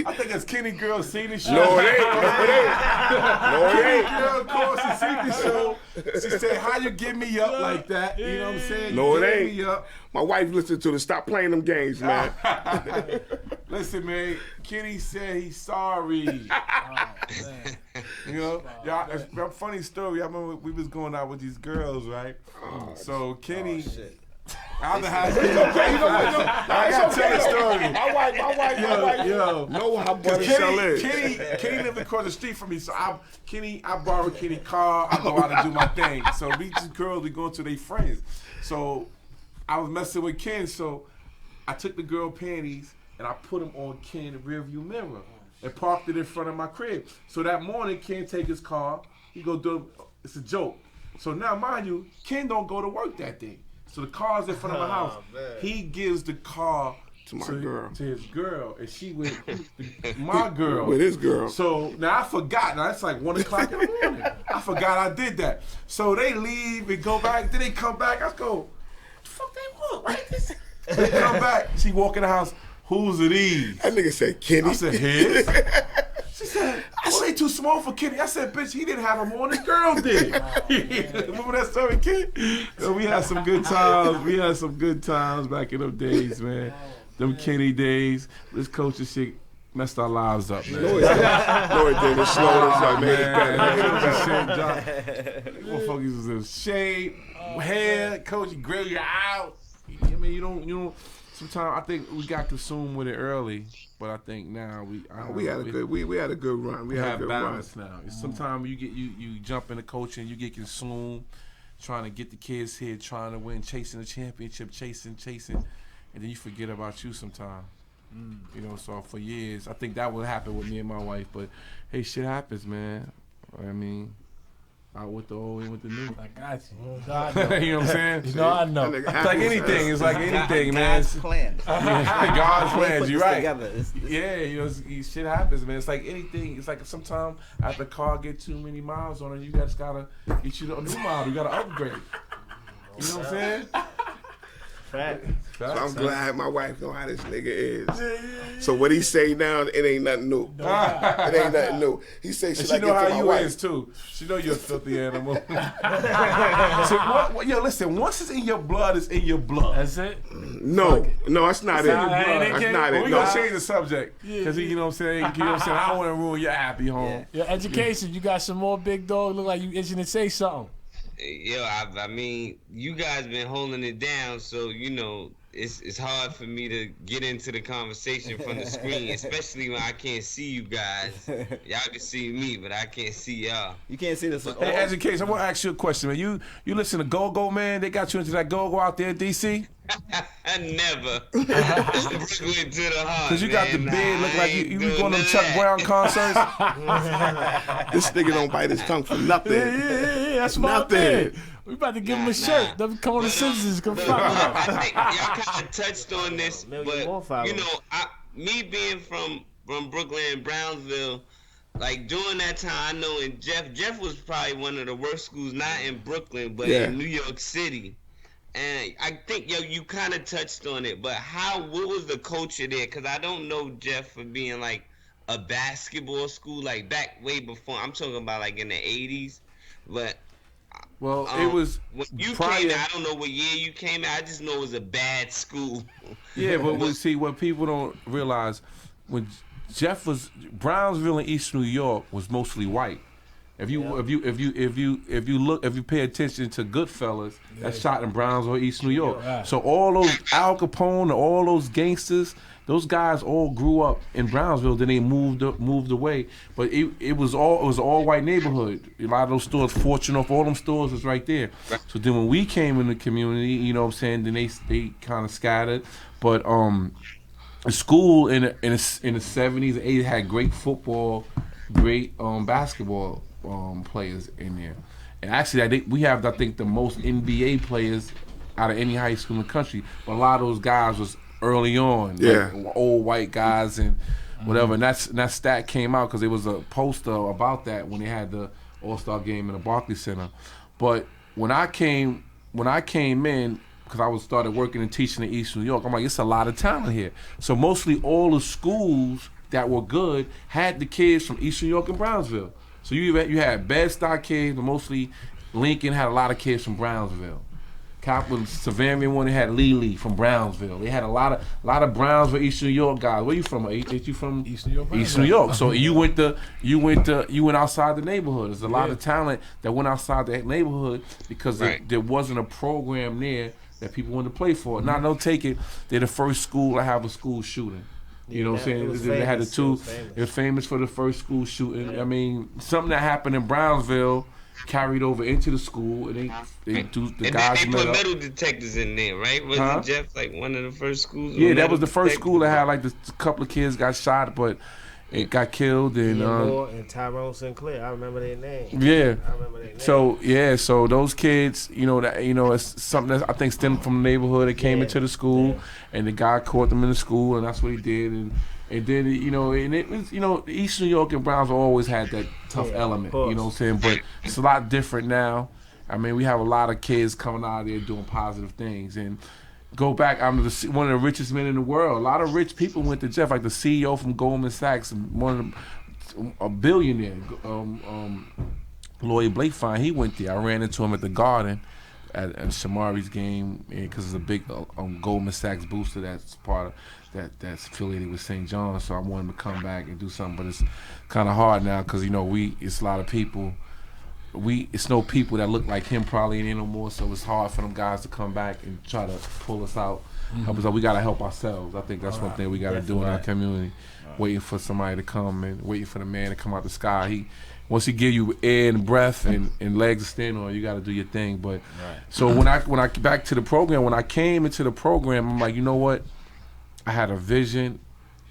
I think it's Kenny Girl seen the show. No, it ain't. Kenny Girl, of course, she seen the show. She said, "How you get me up like that?" You know what I'm saying? No, you it get ain't. Me up. My wife listened to the stop playing them games, man. Listen, man. Kenny said he's sorry. You know, y'all. A funny story. I remember we was going out with these girls, right? So Kenny. I gotta tell the story. My wife know how buddy Shell is. Kenny lived across the street from me, so I borrowed Kenny's car. I go out and do my thing. So we just girls, we going to their friends. So I was messing with Ken, so I took the girl panties and I put them on Ken's rearview mirror and parked it in front of my crib. So that morning, Ken take his car. He go do it's a joke. So now, mind you, Ken don't go to work that day. So the car's in front of my house. He gives the car to his girl, and she with my girl. With his girl. So now I forgot. Now it's like 1 o'clock in the morning. I forgot I did that. So they leave and go back. Then they come back. I go, the fuck they want, right? They come back. She walk in the house. Whose are these? That nigga said Kenny. I said his. She said, "Well, they too small for Kenny." I said, "Bitch, he didn't have them on. His girl did." Remember that story, kid? So we had some good times. We had some good times back in them days, man. Them Kenny days. This coaching shit messed our lives up, man. No, it did. It slowed us up, man. Motherfuckers was in shape, hair, coach, grill you out. I mean, you don't. Sometimes I think we got consumed with it early, but I think now we had a good run. We had a good balance run. Now. Sometimes you jump into coaching, you get consumed, trying to get the kids here, trying to win, chasing the championship, chasing, and then you forget about you sometimes. You know, so for years, I think that would happen with me and my wife. But hey, shit happens, man. I mean. Out with the old and with the new. I got you. You know what I'm saying? You know I know. It's like anything. It's like anything, man. God's plans. God's plans. You're right. It's Yeah, you know, shit happens, man. It's like anything. It's like sometimes after the car get too many miles on it, you guys gotta get you a new model. You gotta upgrade. You know what I'm saying? So I'm glad my wife know how this nigga is. So what he say now, it ain't nothing new. It ain't nothing new. He say shit she know how you is too. She know you're a filthy animal. So listen. Once it's in your blood, it's in your blood. That's it. No, that's not it. That's not it. We gonna change the subject because you know what I'm saying. You know what I'm saying. I don't want to ruin your happy home. Your education. You got some more big dog. Look like you itching to say something. Yo, I mean, you guys been holding it down, so you know it's hard for me to get into the conversation from the screen, especially when I can't see you guys. Y'all can see me, but I can't see y'all. You can't see this. Hey, education, I want to ask you a question, man. You listen to Go-Go, man? They got you into that Go-Go out there in D.C.? I never. Brooklyn to the heart. Because you got the man. beard, look like you be going to them none of Chuck that. Brown concerts. This nigga don't bite his tongue for nothing. Yeah, that's my Nothing. man. We about to give him a shirt. Let him come on the Simpsons. Come fuck him up. I think y'all kind of touched on this, Million more but followers. you know, me being from Brooklyn and Brownsville, like during that time, I know in Jeff was probably one of the worst schools, not in Brooklyn, but Yeah. in New York City. And I think you kind of touched on it, but what was the culture there? Because I don't know Jeff for being like a basketball school, like back way before. I'm talking about like in the 80s, but. Well, it was when you prior. came in, I don't know what year you came in. I just know it was a bad school. Yeah, but see, what people don't realize, when Jeff was Brownsville in East New York was mostly white. If you pay attention to Goodfellas, that's shot in Brownsville, East New York. Yeah. So all those Al Capone, all those gangsters, those guys all grew up in Brownsville. Then they moved away. But it was all white neighborhood. A lot of those stores, Fortune off all them stores was right there. So then when we came in the community, you know what I'm saying, then they kind of scattered. But the school in the 70s and 80s had great football, great basketball players in there. And actually, we have, I think, the most NBA players out of any high school in the country. But a lot of those guys was early on, Yeah. like old white guys and whatever. And that stat came out because there was a poster about that when they had the All-Star game in the Barclays Center. But when I came in, because I started working and teaching in East New York, I'm like, it's a lot of talent here. So mostly all the schools that were good had the kids from East New York and Brownsville. So you had Bed-Stuy kids, but mostly Lincoln had a lot of kids from Brownsville. Savannah one had Lee from Brownsville. They had a lot of Brownsville, East New York guys. Where you from? You from East New York. East New York. So you went outside the neighborhood. There's a lot of talent that went outside the neighborhood because there wasn't a program there that people wanted to play for. Now don't take it. They're the first school to have a school shooting. You know what I'm saying? They had the two. They're famous for the first school shooting. Yeah. I mean, something that happened in Brownsville carried over into the school, and they guys they put metal detectors in there, right? Wasn't Jeff like one of the first schools? Yeah, that was the first school that had like a couple of kids got shot, but it got killed. And Moore and Tyrone Sinclair, I remember their names. Yeah. I remember their names. So those kids, it's something that I think stemmed from the neighborhood. They came into the school, and the guy caught them in the school, and that's what he did. And then, and it was, East New York and Brownsville always had that tough element, you know what I'm saying? But it's a lot different now. I mean, we have a lot of kids coming out of there doing positive things. And go back, I'm one of the richest men in the world. A lot of rich people went to Jeff, like the CEO from Goldman Sachs, a billionaire, Lloyd Blakefein, he went there. I ran into him at the Garden at Shamari's game because it's a big Goldman Sachs booster that's part of that's affiliated with St. John's. So I want him to come back and do something, but it's kind of hard now because it's a lot of people. It's no people that look like him probably ain't no more. So it's hard for them guys to come back and try to pull us out. Help us out. We gotta help ourselves. I think that's one thing we gotta do in our community. Waiting for somebody to come and waiting for the man to come out the sky. Once he give you air and breath and legs to stand on, you got to do your thing. But so when I back to the program, when I came into the program, I'm like, you know what? I had a vision,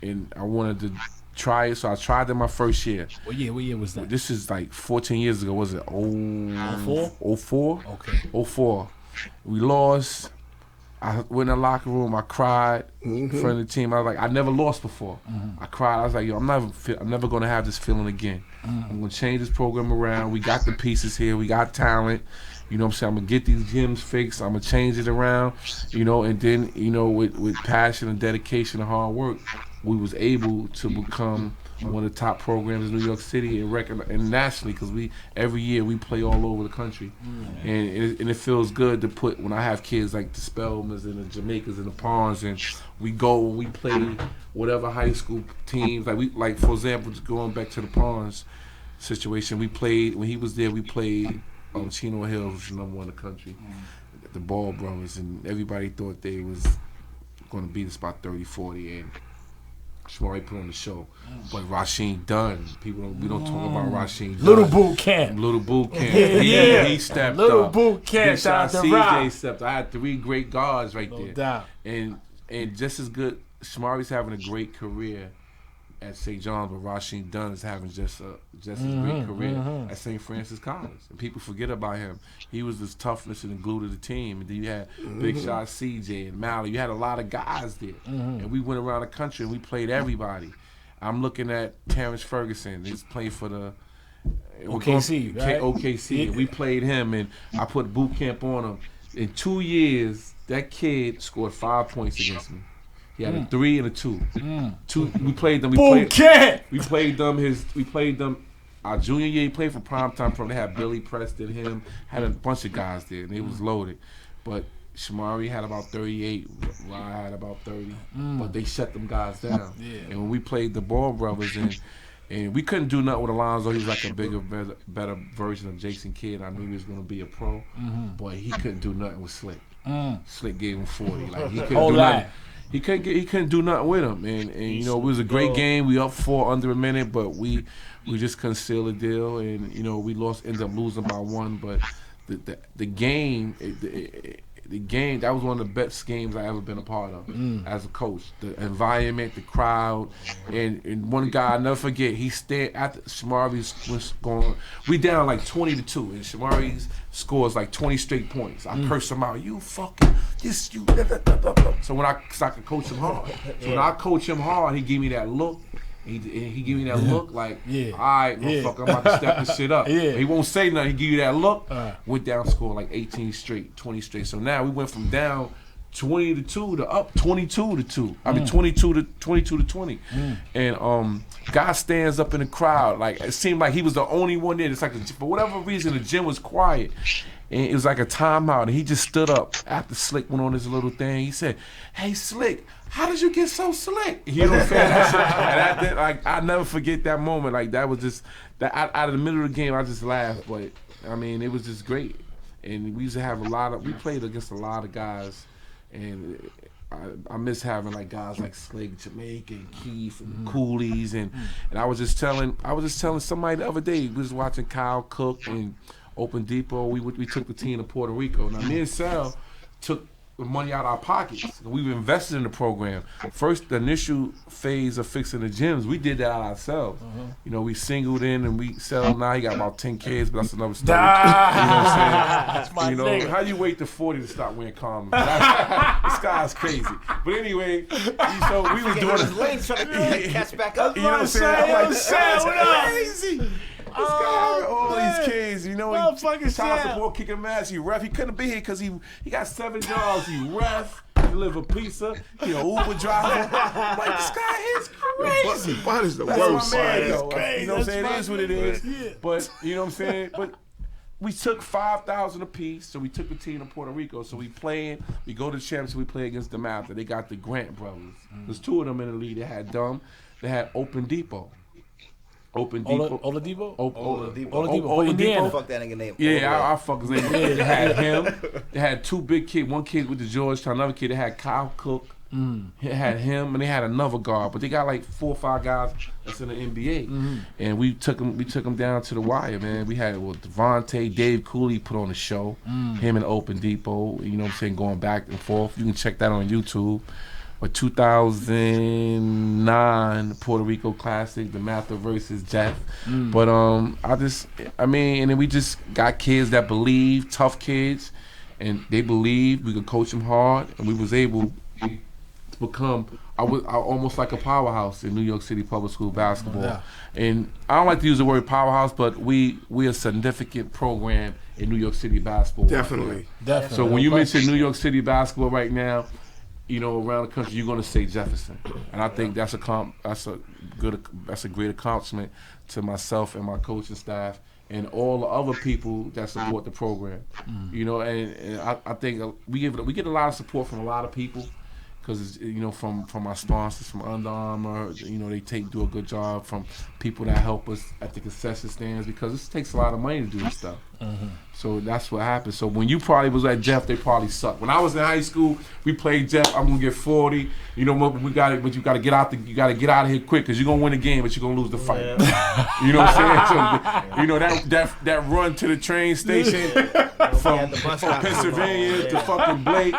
and I wanted to try it. So I tried it my first year. What year was that? This is like 14 years ago. Was it 04? 04? Okay. 04. We lost. I went in the locker room. I cried in front of the team. I was like, I never lost before. I cried. I was like, yo, I'm never going to have this feeling again. I'm going to change this program around. We got the pieces here. We got talent. You know what I'm saying? I'm going to get these gyms fixed. I'm going to change it around. And then, with passion and dedication and hard work, we was able to become one of the top programs in New York City and nationally, because every year we play all over the country, and it feels good to put when I have kids like the Spelmans and the Jamaicans and the Pawns, and we go and we play whatever high school teams like for example, going back to the Pawns situation, we played when he was there. We played Chino Hills, which is #1 in the country. The Ball brothers, and everybody thought they was going to beat us by 30, 40, and Shmari put on the show. But Rasheem Dunn, we don't talk about Rasheem Dunn. Little boot camp. He stepped Little up. boot camp. Big Shout shot out to Rob. CJ stepped up. I had 3 great guards right No there. doubt. And just as good, Shmari's having a great career at St. John's, but Rasheem Dunn is having just as great career at St. Francis College. And people forget about him. He was this toughness and the glue to the team. And then you had Big Shot CJ and Mally. You had a lot of guys there. And we went around the country and we played everybody. I'm looking at Terrence Ferguson. He's playing for the OKC, right? OKC. And we played him, and I put boot camp on him. In 2 years, that kid scored 5 points against me. He had a 3 and a 2. We played them. We played them. Our junior year, he played for Primetime Pro. They had Billy Preston, him, had a bunch of guys there, and it was loaded. But Shmari had about 38. I had about 30. But they shut them guys down. Yeah. And when we played the Ball brothers, and we couldn't do nothing with Alonzo. He was like a bigger, better version of Jason Kidd. I knew he was going to be a pro, but he couldn't do nothing with Slick. Slick gave him 40. Like he couldn't do nothing. He couldn't do nothing with him, and you know, it was a great game. We up 4 under a minute, but we just couldn't seal the deal, and you know, we ended up losing by 1. But the game, that was one of the best games I ever been a part of as a coach. The environment, the crowd, and one guy I never forget. He stayed after Shmari was going. We down like 20-2, and Shmari scores like 20 straight points. I curse him out. You fucking this you. So when I could coach him hard. So when I coach him hard, he give me that look. He give me that look like, all right, motherfucker, I'm about to step this shit up. He won't say nothing. He give you that look. Went down, scored like 18 straight, 20 straight. So now we went from down 20-2 to up 22-2. I mean 22 to 20. And guy stands up in the crowd. Like it seemed like he was the only one there. It's like for whatever reason the gym was quiet. And it was like a timeout, and he just stood up after Slick went on his little thing. He said, "Hey Slick, how did you get so slick?" You know what I'm saying? And I never forget that moment. Like that was just that out of the middle of the game, I just laughed. But I mean, it was just great. And we used to have we played against a lot of guys, and I miss having like guys like Slick, Jamaica, and Keith, and Coolies, and I was just telling somebody the other day. We was watching Kyle Cook and Open Depot. We took the team to Puerto Rico. Now me and Sal took the money out of our pockets. We've invested in the program. First, the initial phase of fixing the gyms, we did that out ourselves. You know, we singled in and we settled. Now he got about 10 kids, but that's another story. You know what I'm saying? You know, how you wait to 40 to stop wearing condoms? This guy's crazy. But anyway, so we was doing his legs trying to catch back up. You know what I'm saying? I'm like, this guy's crazy. This guy got all these kids, you know, he child support kicking him ass. He ref. He couldn't be here because he got 7 jobs. He ref, he deliver pizza, he an Uber driver. I'm like, this guy is crazy. Bud is the That's worst. my man, though. You know what I'm saying? It is what it is. Yeah. But you know what I'm saying? But we took $5,000 apiece, so we took the team to Puerto Rico. So we go to the championship, we play against them after. They got the Grant brothers. There's 2 of them in the league. They had They had Open Depot. Oladipo? Oladipo. Indiana. Fuck that nigga name. Yeah, I fuck his name. They had him. They had 2 big kids. One kid with the Georgetown, another kid. They had Kyle Cook. They had him, and they had another guard. But they got like 4 or 5 guys that's in the NBA. And we took them down to the wire, man. We had Devontae, Dave Cooley put on the show. Him and Open Depot. You know what I'm saying? Going back and forth. You can check that on YouTube. But 2009 Puerto Rico Classic, the Mather versus Jeff. But and then we just got kids that believe, tough kids, and they believed we could coach them hard, and we was able to become almost like a powerhouse in New York City public school basketball. Yeah. And I don't like to use the word powerhouse, but we're a significant program in New York City basketball. Definitely. So when you mention New York City basketball right now, you know, around the country, you're going to say Jefferson, and I think that's a great accomplishment to myself and my coaching staff and all the other people that support the program. You know, and I think we get a lot of support from a lot of people because you know from our sponsors, from Under Armour, you know, they do a good job, from people that help us at the concession stands because it takes a lot of money to do this stuff. So that's what happened. So when you probably was at Jeff, they probably sucked. When I was in high school, we played Jeff. I'm gonna get 40. You know what? But you gotta get out. You gotta get out of here quick because you're gonna win the game, but you're gonna lose the fight. You know what I'm saying? So, you know that run to the train station from Pennsylvania to fucking Blake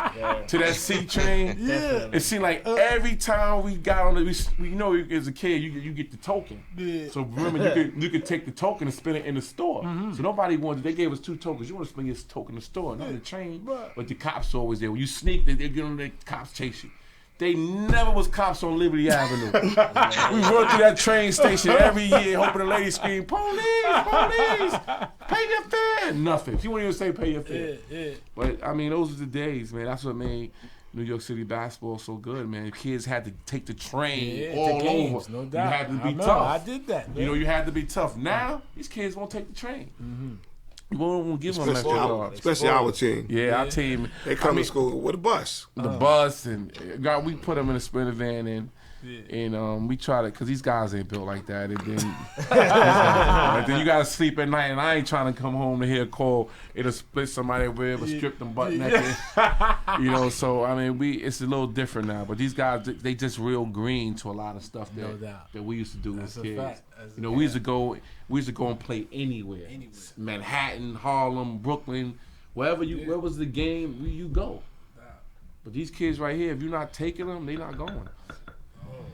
to that C train. Yeah. It seemed like every time we got on it, we you know, as a kid, you get the token. Yeah. So remember, you could take the token and spend it in the store. So nobody wanted. They gave us 2 tokens. You want to spend your token in the store, not in the train. But the cops are always there. When you sneak, they get on the cops chase you. They never was cops on Liberty Avenue. We run through that train station every year, hoping the lady scream, "Police, police, pay your fare." Nothing. She wouldn't even say pay your fare. But I mean, those were the days, man. That's what made New York City basketball so good, man. Kids had to take the train all over. No doubt. You had to be tough. I did that. Man. You know, you had to be tough. Now, these kids won't take the train. You won't give them that. Especially our team. Yeah, our team. They come to school with a bus. The bus, and we put them in a Sprinter van, and we try to, because these guys ain't built like that. And then you got to sleep at night, and I ain't trying to come home to hear a call. It'll split somebody rib or strip them butt naked. You know, so, I mean, it's a little different now. But these guys, they just real green to a lot of stuff that we used to do as kids. You know, we used to go and play anywhere. Manhattan, Harlem, Brooklyn, where was the game, you go. But these kids right here, if you're not taking them, they not going.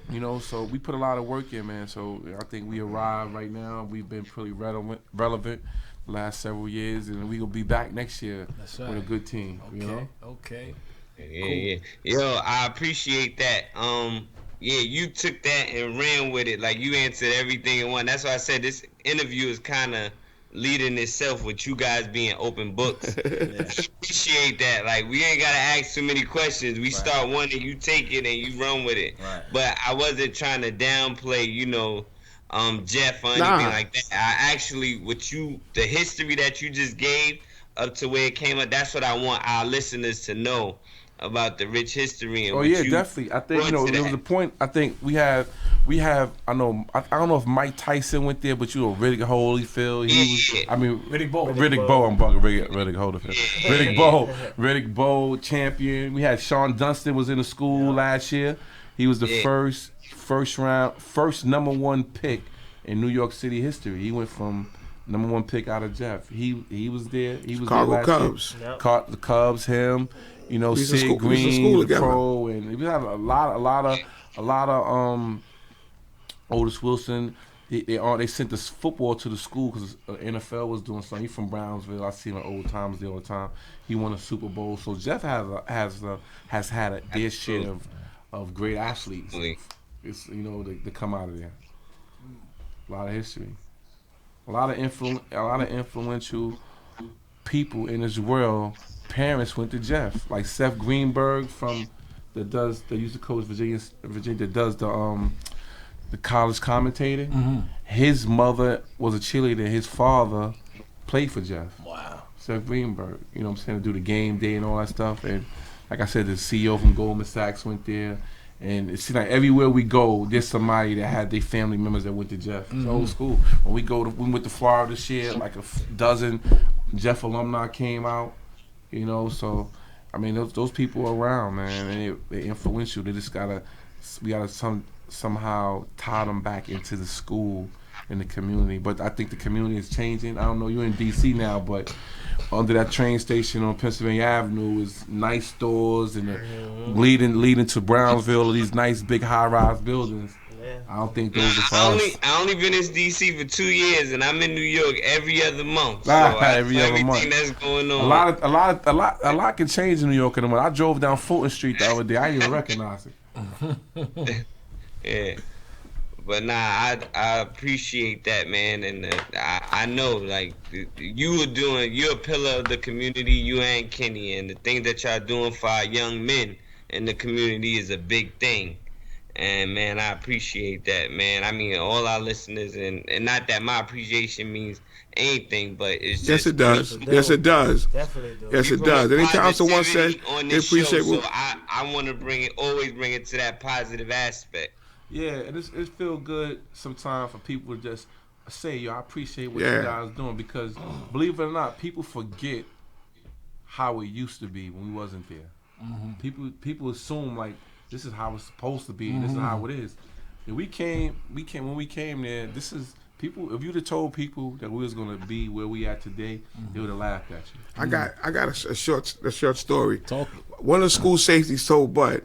You know, so we put a lot of work in, man. So I think we arrived right now. We've been pretty relevant the last several years, and we will be back next year with a good team. Okay. You know? Okay. Yeah. Yo, I appreciate that. Yeah, you took that and ran with it. Like, you answered everything in one. That's why I said this interview is kind of leading itself with you guys being open books. Appreciate that. Like, we ain't got to ask too many questions. We start one and you take it and you run with it. Right. But I wasn't trying to downplay, you know, Jeff or anything like that. I actually, the history that you just gave up to where it came up, that's what I want our listeners to know about the rich history. And definitely. I think, you know, there was a point. I think we have. I don't know if Mike Tyson went there, but you know, Riddick Holyfield. Riddick Bowe. I'm bugging Riddick Holyfield. Riddick Bowe champion. We had Sean Dunston was in the school last year. He was the first #1 pick in New York City history. He went from #1 pick out of Jeff. He was there. He was Chicago there last Cubs. year. Caught the Cubs. Him. You know, Sid Green, the pro, and we have a lot of Otis Wilson. They sent this football to the school because NFL was doing something. He's from Brownsville. I see him at Old Timers there all the time. He won a Super Bowl. So Jeff has had their share of great athletes. It's, you know, to come out of there. A lot of history. A lot of influential people in this world. Parents went to Jeff, like Seth Greenberg that used to coach Virginia that does the college commentating. His mother was a cheerleader. His father played for Jeff. Wow. Seth Greenberg, you know what I'm saying, to do the game day and all that stuff. And like I said, the CEO from Goldman Sachs went there. And it seems like everywhere we go, there's somebody that had their family members that went to Jeff. It's old school. When we went to Florida this year, like a dozen Jeff alumni came out. You know, so I mean, those people are around, man, and they're influential. We gotta somehow tie them back into the school and the community. But I think the community is changing. I don't know, you're in D.C. now, but under that train station on Pennsylvania Avenue is nice stores and leading to Brownsville, these nice big high-rise buildings. I don't think those are for us. I only been in D.C. for 2 years, and I'm in New York every other month. So every other month. That's going on. A lot can change in New York in a month. I drove down Fulton Street the other day. I didn't even recognize it. Yeah, but I appreciate that, man, and I know, like, you're a pillar of the community. You and Kenny, and the thing that y'all doing for our young men in the community is a big thing. And, man, I appreciate that, man. I mean, all our listeners, and not that my appreciation means anything, but it's just... Yes, it does. Yes, it does. Definitely does. Yes, it does. Anytime someone says they appreciate what... So I want to always bring it to that positive aspect. Yeah, and it feels good sometimes for people to just say, yo, I appreciate what you guys doing because, believe it or not, people forget how it used to be when we wasn't there. People assume like this is how it's supposed to be, and this is how it is. And when we came there, this is people. If you'd have told people that we was gonna be where we at today, they would have laughed at you. I got a short story. Talk. One of the school safeties told Bud,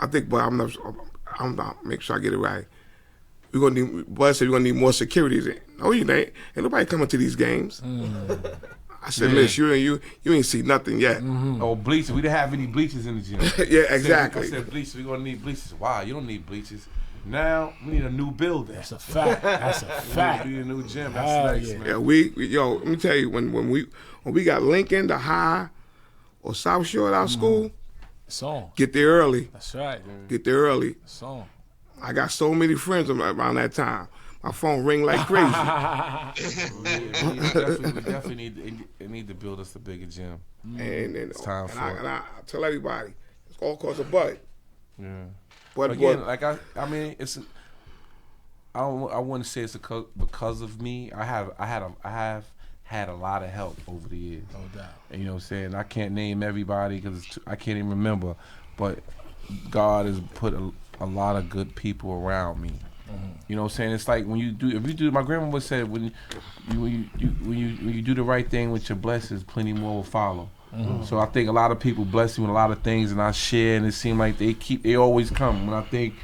I think, but I'm not make sure I get it right. Bud said we're gonna need more security. No, you ain't. Ain't nobody coming to these games. I said, Miss, you ain't see nothing yet. Oh, bleachers. We didn't have any bleachers in the gym. Yeah, exactly. I said bleachers. We're gonna need bleachers. Wow, you don't need bleachers. Now we need a new building. That's a fact. That's a fact. We need a new gym. That's nice, man. Yeah, let me tell you, when we got Lincoln, the High, or South Shore at our school, Song. get there early. That's right. Get there early. Song. I got so many friends around that time. My phone ring like crazy. We definitely need to build us a bigger gym. And It's time for it. I tell everybody, it's all cause of Bud. Yeah. But Again, like I mean, it's. I wouldn't say it's because of me. I have had a lot of help over the years. No doubt. And you know what I'm saying? I can't name everybody because I can't even remember. But God has put a lot of good people around me. You know what I'm saying? It's like when you do. My grandmother said when you do the right thing with your blessings, plenty more will follow. So I think a lot of people bless me with a lot of things, and I share, and it seems like they always come when I think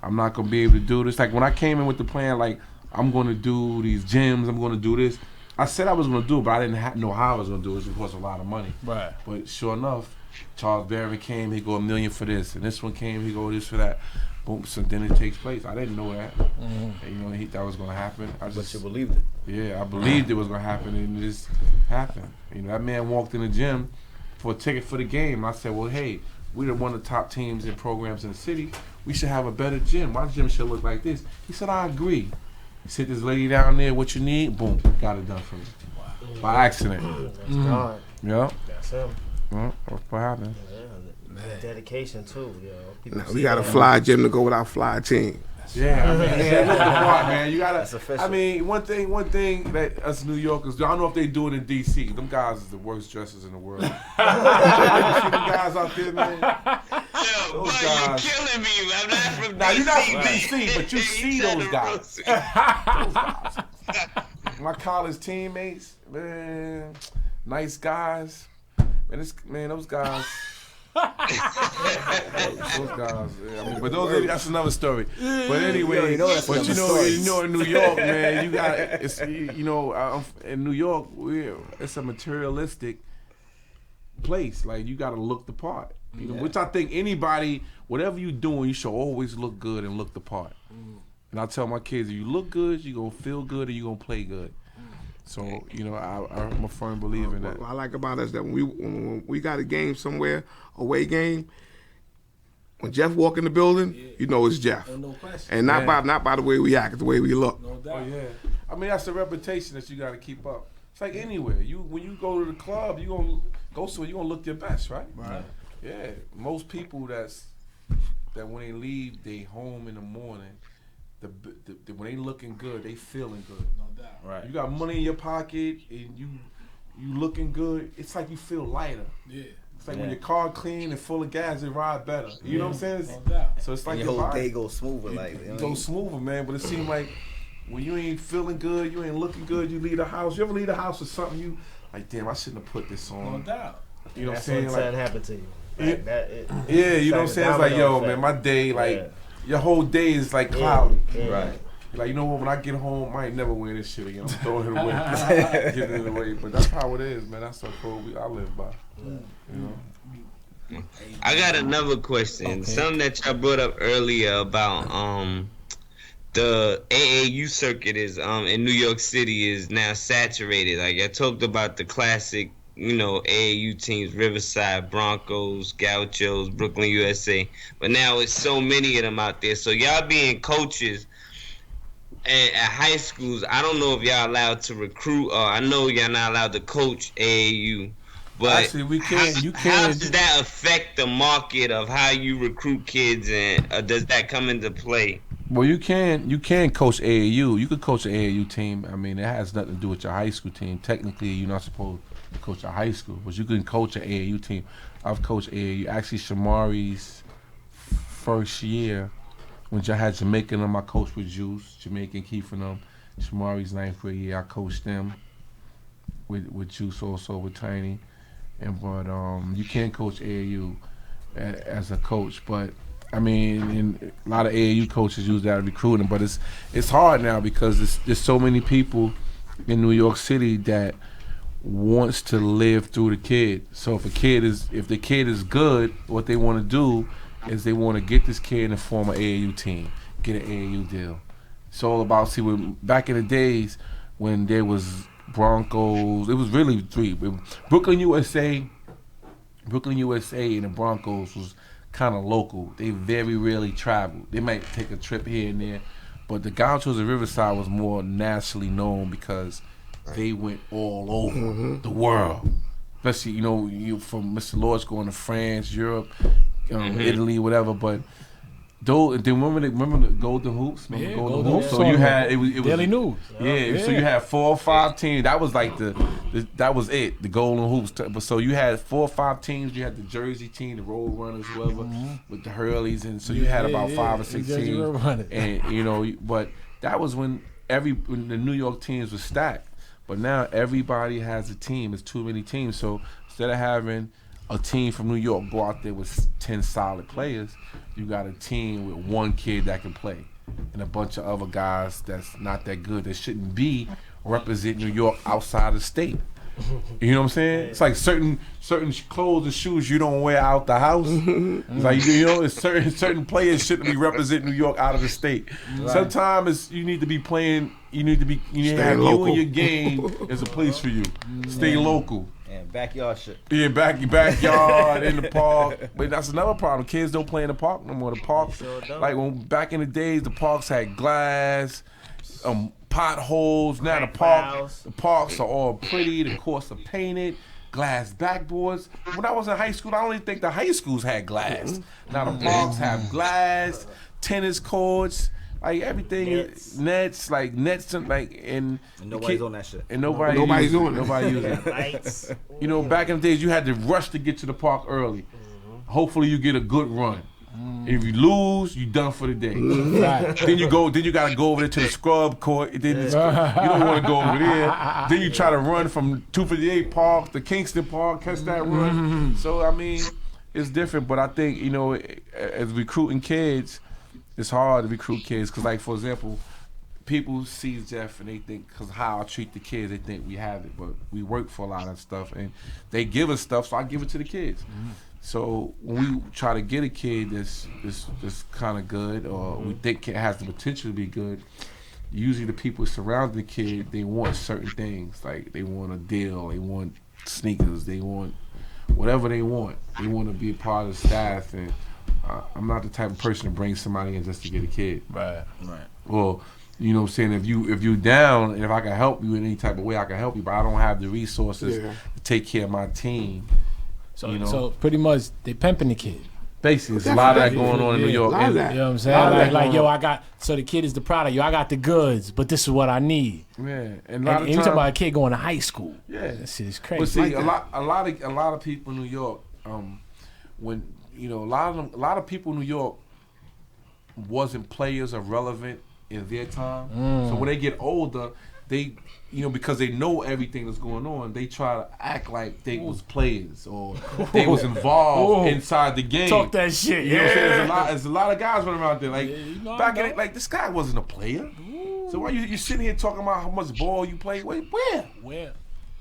I'm not gonna be able to do this. Like when I came in with the plan, like I'm gonna do these gyms, I'm gonna do this. I said I was gonna do it, but I didn't know how I was gonna do it. It was a lot of money. Right. But sure enough, Charles Barry came, he go $1 million for this, and this one came, he go this for that. Boom, so then it takes place. I didn't know that. And, you know, that was gonna happen. But you believed it. Yeah, I believed it was gonna happen, and it just happened. You know, that man walked in the gym for a ticket for the game. I said, well, hey, we're one of the top teams and programs in the city. We should have a better gym. My gym should look like this. He said, I agree. He said, this lady down there, what you need? Boom, got it done for me. Wow. By accident. That's God. Yeah. That's him. Well, that's what happened. Dedication too, yo. we got a fly gym to go with our fly team. Yeah, I mean, look the part, man. You gotta. That's official. I mean, one thing that us New Yorkers do. I don't know if they do it in D.C. Them guys is the worst dressers in the world. You see them guys out there, man. Yo, boy, you're killing me. I'm not from Now DC. you're not from D.C., but you see those guys. Those guys. My college teammates, man, nice guys. Man, those guys. Those guys, yeah, I mean, but that's another story. But anyway, you know, in New York, man, you got it's in New York, it's a materialistic place. Like you got to look the part, you know, which I think anybody, whatever you doing, you should always look good and look the part. And I tell my kids, if you look good, you gonna feel good and you gonna play good. So, you know, I'm a firm believer in that. What I like about us that when we got a game somewhere, away game, when Jeff walk in the building, you know it's Jeff. No question. And not by the way we act, the way we look. No doubt. Oh yeah, I mean that's the reputation that you got to keep up. It's like anywhere. When you go to the club, you gonna go somewhere, you gonna look your best, right? Right. Yeah. Most people that when they leave, they home in the morning. When they looking good, they feeling good. No doubt. Right. You got money in your pocket and you looking good. It's like you feel lighter. Yeah. It's like when your car clean and full of gas, it ride better. You know what I'm saying? No doubt. So it's like And your whole body. day goes smoother. You go smoother, man. But it seems like when you ain't feeling good, you ain't looking good, you leave the house. You ever leave the house with something you like, damn, I shouldn't have put this on. No doubt. You know what I'm That's saying? when Like, something happened to you. Yeah. Like that, yeah, you know what I'm like saying? a It's like, yo, domino man, my effect. day, like, Yeah. your whole day is like cloudy. Yeah. Right. Like, you know what? When I get home, I ain't never wear this shit again. I'm throwing it away. Getting it away. But that's how it is, man. That's the code I live by. You know? I got another question. Okay. Something that y'all brought up earlier about the AAU circuit is in New York City is now saturated. Like I talked about the classic, you know, AAU teams, Riverside, Broncos, Gauchos, Brooklyn USA. But now it's so many of them out there. So y'all being coaches at high schools, I don't know if y'all allowed to recruit, or I know y'all not allowed to coach AAU. But Actually, we can. You how can. does that affect the market of how you recruit kids, and does that come into play? Well, you can coach AAU. You could coach an AAU team. I mean, it has nothing to do with your high school team. Technically, you're not supposed to coach a high school, but you can coach an AAU team. I've coached AAU. Actually, Shamari's first year, when I had Jamaican and them, I coached with Juice, Jamaican Keith and them. Shamari's 9th grade year, I coached them with Juice, also with Tiny. But you can't coach AAU as a coach, but I mean, a lot of AAU coaches use that in recruiting, but it's hard now because there's so many people in New York City that wants to live through the kid. So if the kid is good, what they want to do is they want to get this kid and form an AAU team, get an AAU deal. It's all about back in the days when there was Broncos, it was really three. Brooklyn USA and the Broncos was kind of local. They very rarely traveled. They might take a trip here and there, but the Gauchos of Riverside was more nationally known because they went all over the world. Especially, you from Mr. Lord's going to France, Europe, Italy, whatever. But remember the Golden Hoops? Remember Golden Hoops? So you had it was Daily News. Yeah, so you had 4 or 5 teams. That was like that was it, the Golden Hoops. But so you had 4 or 5 teams. You had the Jersey team, the Road Runners, whoever, with the Hurleys, and so you had about 5 or 6 teams. And but that was when the New York teams were stacked. But now everybody has a team. It's too many teams. So instead of having a team from New York go out there with 10 solid players, you got a team with 1 kid that can play and a bunch of other guys that's not that good, that shouldn't be representing New York outside the state. You know what I'm saying? It's like certain clothes and shoes you don't wear out the house. It's like, it's certain players shouldn't be representing New York out of the state. Right. Sometimes you need to be playing. You need to have local. You and your game is a place for you. Stay local. And backyard shit. Yeah, backyard in the park. But that's another problem. Kids don't play in the park no more. The parks, sure like when back in the days, the parks had glass, potholes. Now the parks are all pretty. The courts are painted, glass backboards. When I was in high school, I don't even think the high schools had glass. Now the parks have glass, tennis courts. Like everything, nets, and nobody's on that shit. And nobody's doing it. Nobody using it. Lights. Back in the days, you had to rush to get to the park early. Hopefully, you get a good run. If you lose, you done for the day. Right. Then you gotta go over there to the scrub court. Then you don't want to go over there. Then you try to run from 258 Park to Kingston Park, catch that run. So I mean, it's different. But I think as recruiting kids, it's hard to recruit kids because, like, for example, people see Jeff and they think, because how I treat the kids, they think we have it. But we work for a lot of stuff, and they give us stuff, so I give it to the kids. So when we try to get a kid that's kind of good, or we think it has the potential to be good, usually the people surrounding the kid, they want certain things. Like, they want a deal, they want sneakers, they want whatever they want. They want to be a part of the staff, and I'm not the type of person to bring somebody in just to get a kid. Right. Well, you know what I'm saying? If you down, and if I can help you in any type of way, I can help you, but I don't have the resources to take care of my team. So pretty much they pimping the kid. Basically, there's a lot of that going on in New York. You know what I'm saying? Like, so the kid is the product. I got the goods, but this is what I need. Yeah, and you talking about a kid going to high school. Yeah, that shit is crazy. But see, a lot of people in New York, when a lot of people in New York wasn't players or relevant in their time. So when they get older, they, because they know everything that's going on, they try to act like they was players or they was involved inside the game. Talk that shit. You know what I'm saying? There's a lot of guys running around there. Like, back in it, like, this guy wasn't a player. So why you sitting here talking about how much ball you played? Wait, where?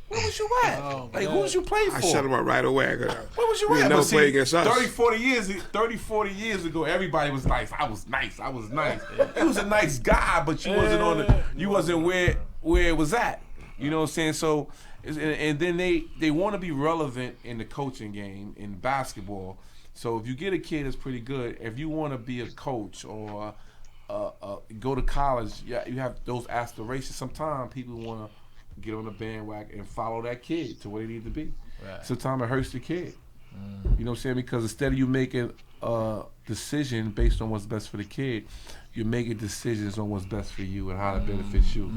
Where was you at? Who was you playing for? I shut him up right away. Where was you at? Never played against us. 40 years ago, everybody was nice. I was nice. He was a nice guy, but you wasn't where it was at. You know what I'm saying? So, and then they want to be relevant in the coaching game, in basketball. So if you get a kid that's pretty good, if you want to be a coach or go to college, you have those aspirations. Sometimes people want to get on the bandwagon and follow that kid to where they need to be. Right. Sometimes it hurts the kid. You know what I'm saying? Because instead of you making a decision based on what's best for the kid, you're making decisions on what's best for you and how it benefits you.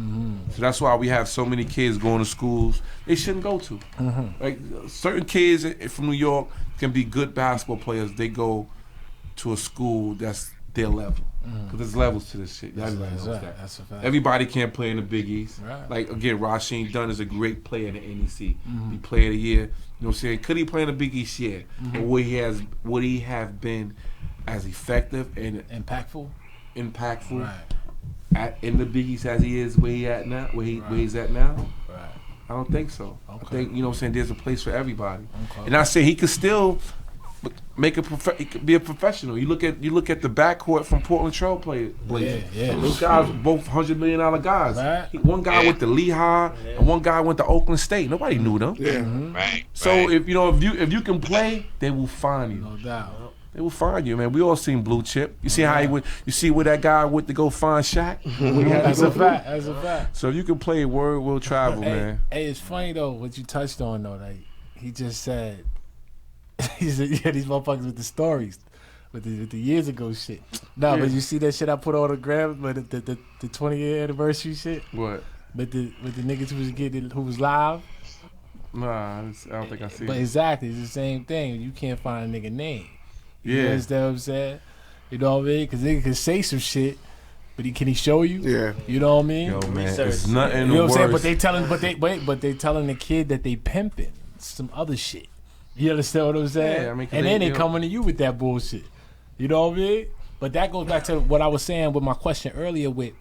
So that's why we have so many kids going to schools they shouldn't go to. Like certain kids from New York can be good basketball players. They go to a school that's their level. Because there's levels to this shit. Everybody knows that. That's a fact. Everybody can't play in the Big East. Right. Like, again, Rasheem Dunn is a great player in the NEC. He player of the year. You know what I'm saying? Could he play in the Big East? Yeah. But would he have been as effective and Impactful. Right. In the Big East as he is where he's at now? Where he's at now? Right. I don't think so. Okay. I think, you know what I'm saying, there's a place for everybody. Okay. And I say he could still he could be a professional. You look at the backcourt from Portland Trail players. Yeah. Those guys are both $100 million guys. Right. One guy went to Lehigh and one guy went to Oakland State. Nobody knew them. Yeah. Right. So if you can play, they will find you. No doubt. They will find you, man. We all seen Blue Chip. You see how he went. You see where that guy went to go find Shaq. That's a fact. That's a fact. So if you can play, word will travel, man. Hey, it's funny though what you touched on though. Like he just said, he said, yeah, these motherfuckers with the stories, with the years ago shit. Nah, but you see that shit I put on the gram, but the 20-year anniversary shit. What? With the niggas who was live. Nah, I don't think I see But it. exactly, it's the same thing. You can't find a nigga name. You Yeah. understand what I'm saying? You know what I mean? Because nigga can say some shit, but can he show you? Yeah. You know what I mean? Yo, man, Research. it's nothing You know what I'm saying? worse. But they telling the kid that they pimping some other shit. You understand what I'm saying? Yeah, I mean, 'cause and then they you know- coming to you with that bullshit. You know what I mean? But that goes back to what I was saying with my question earlier with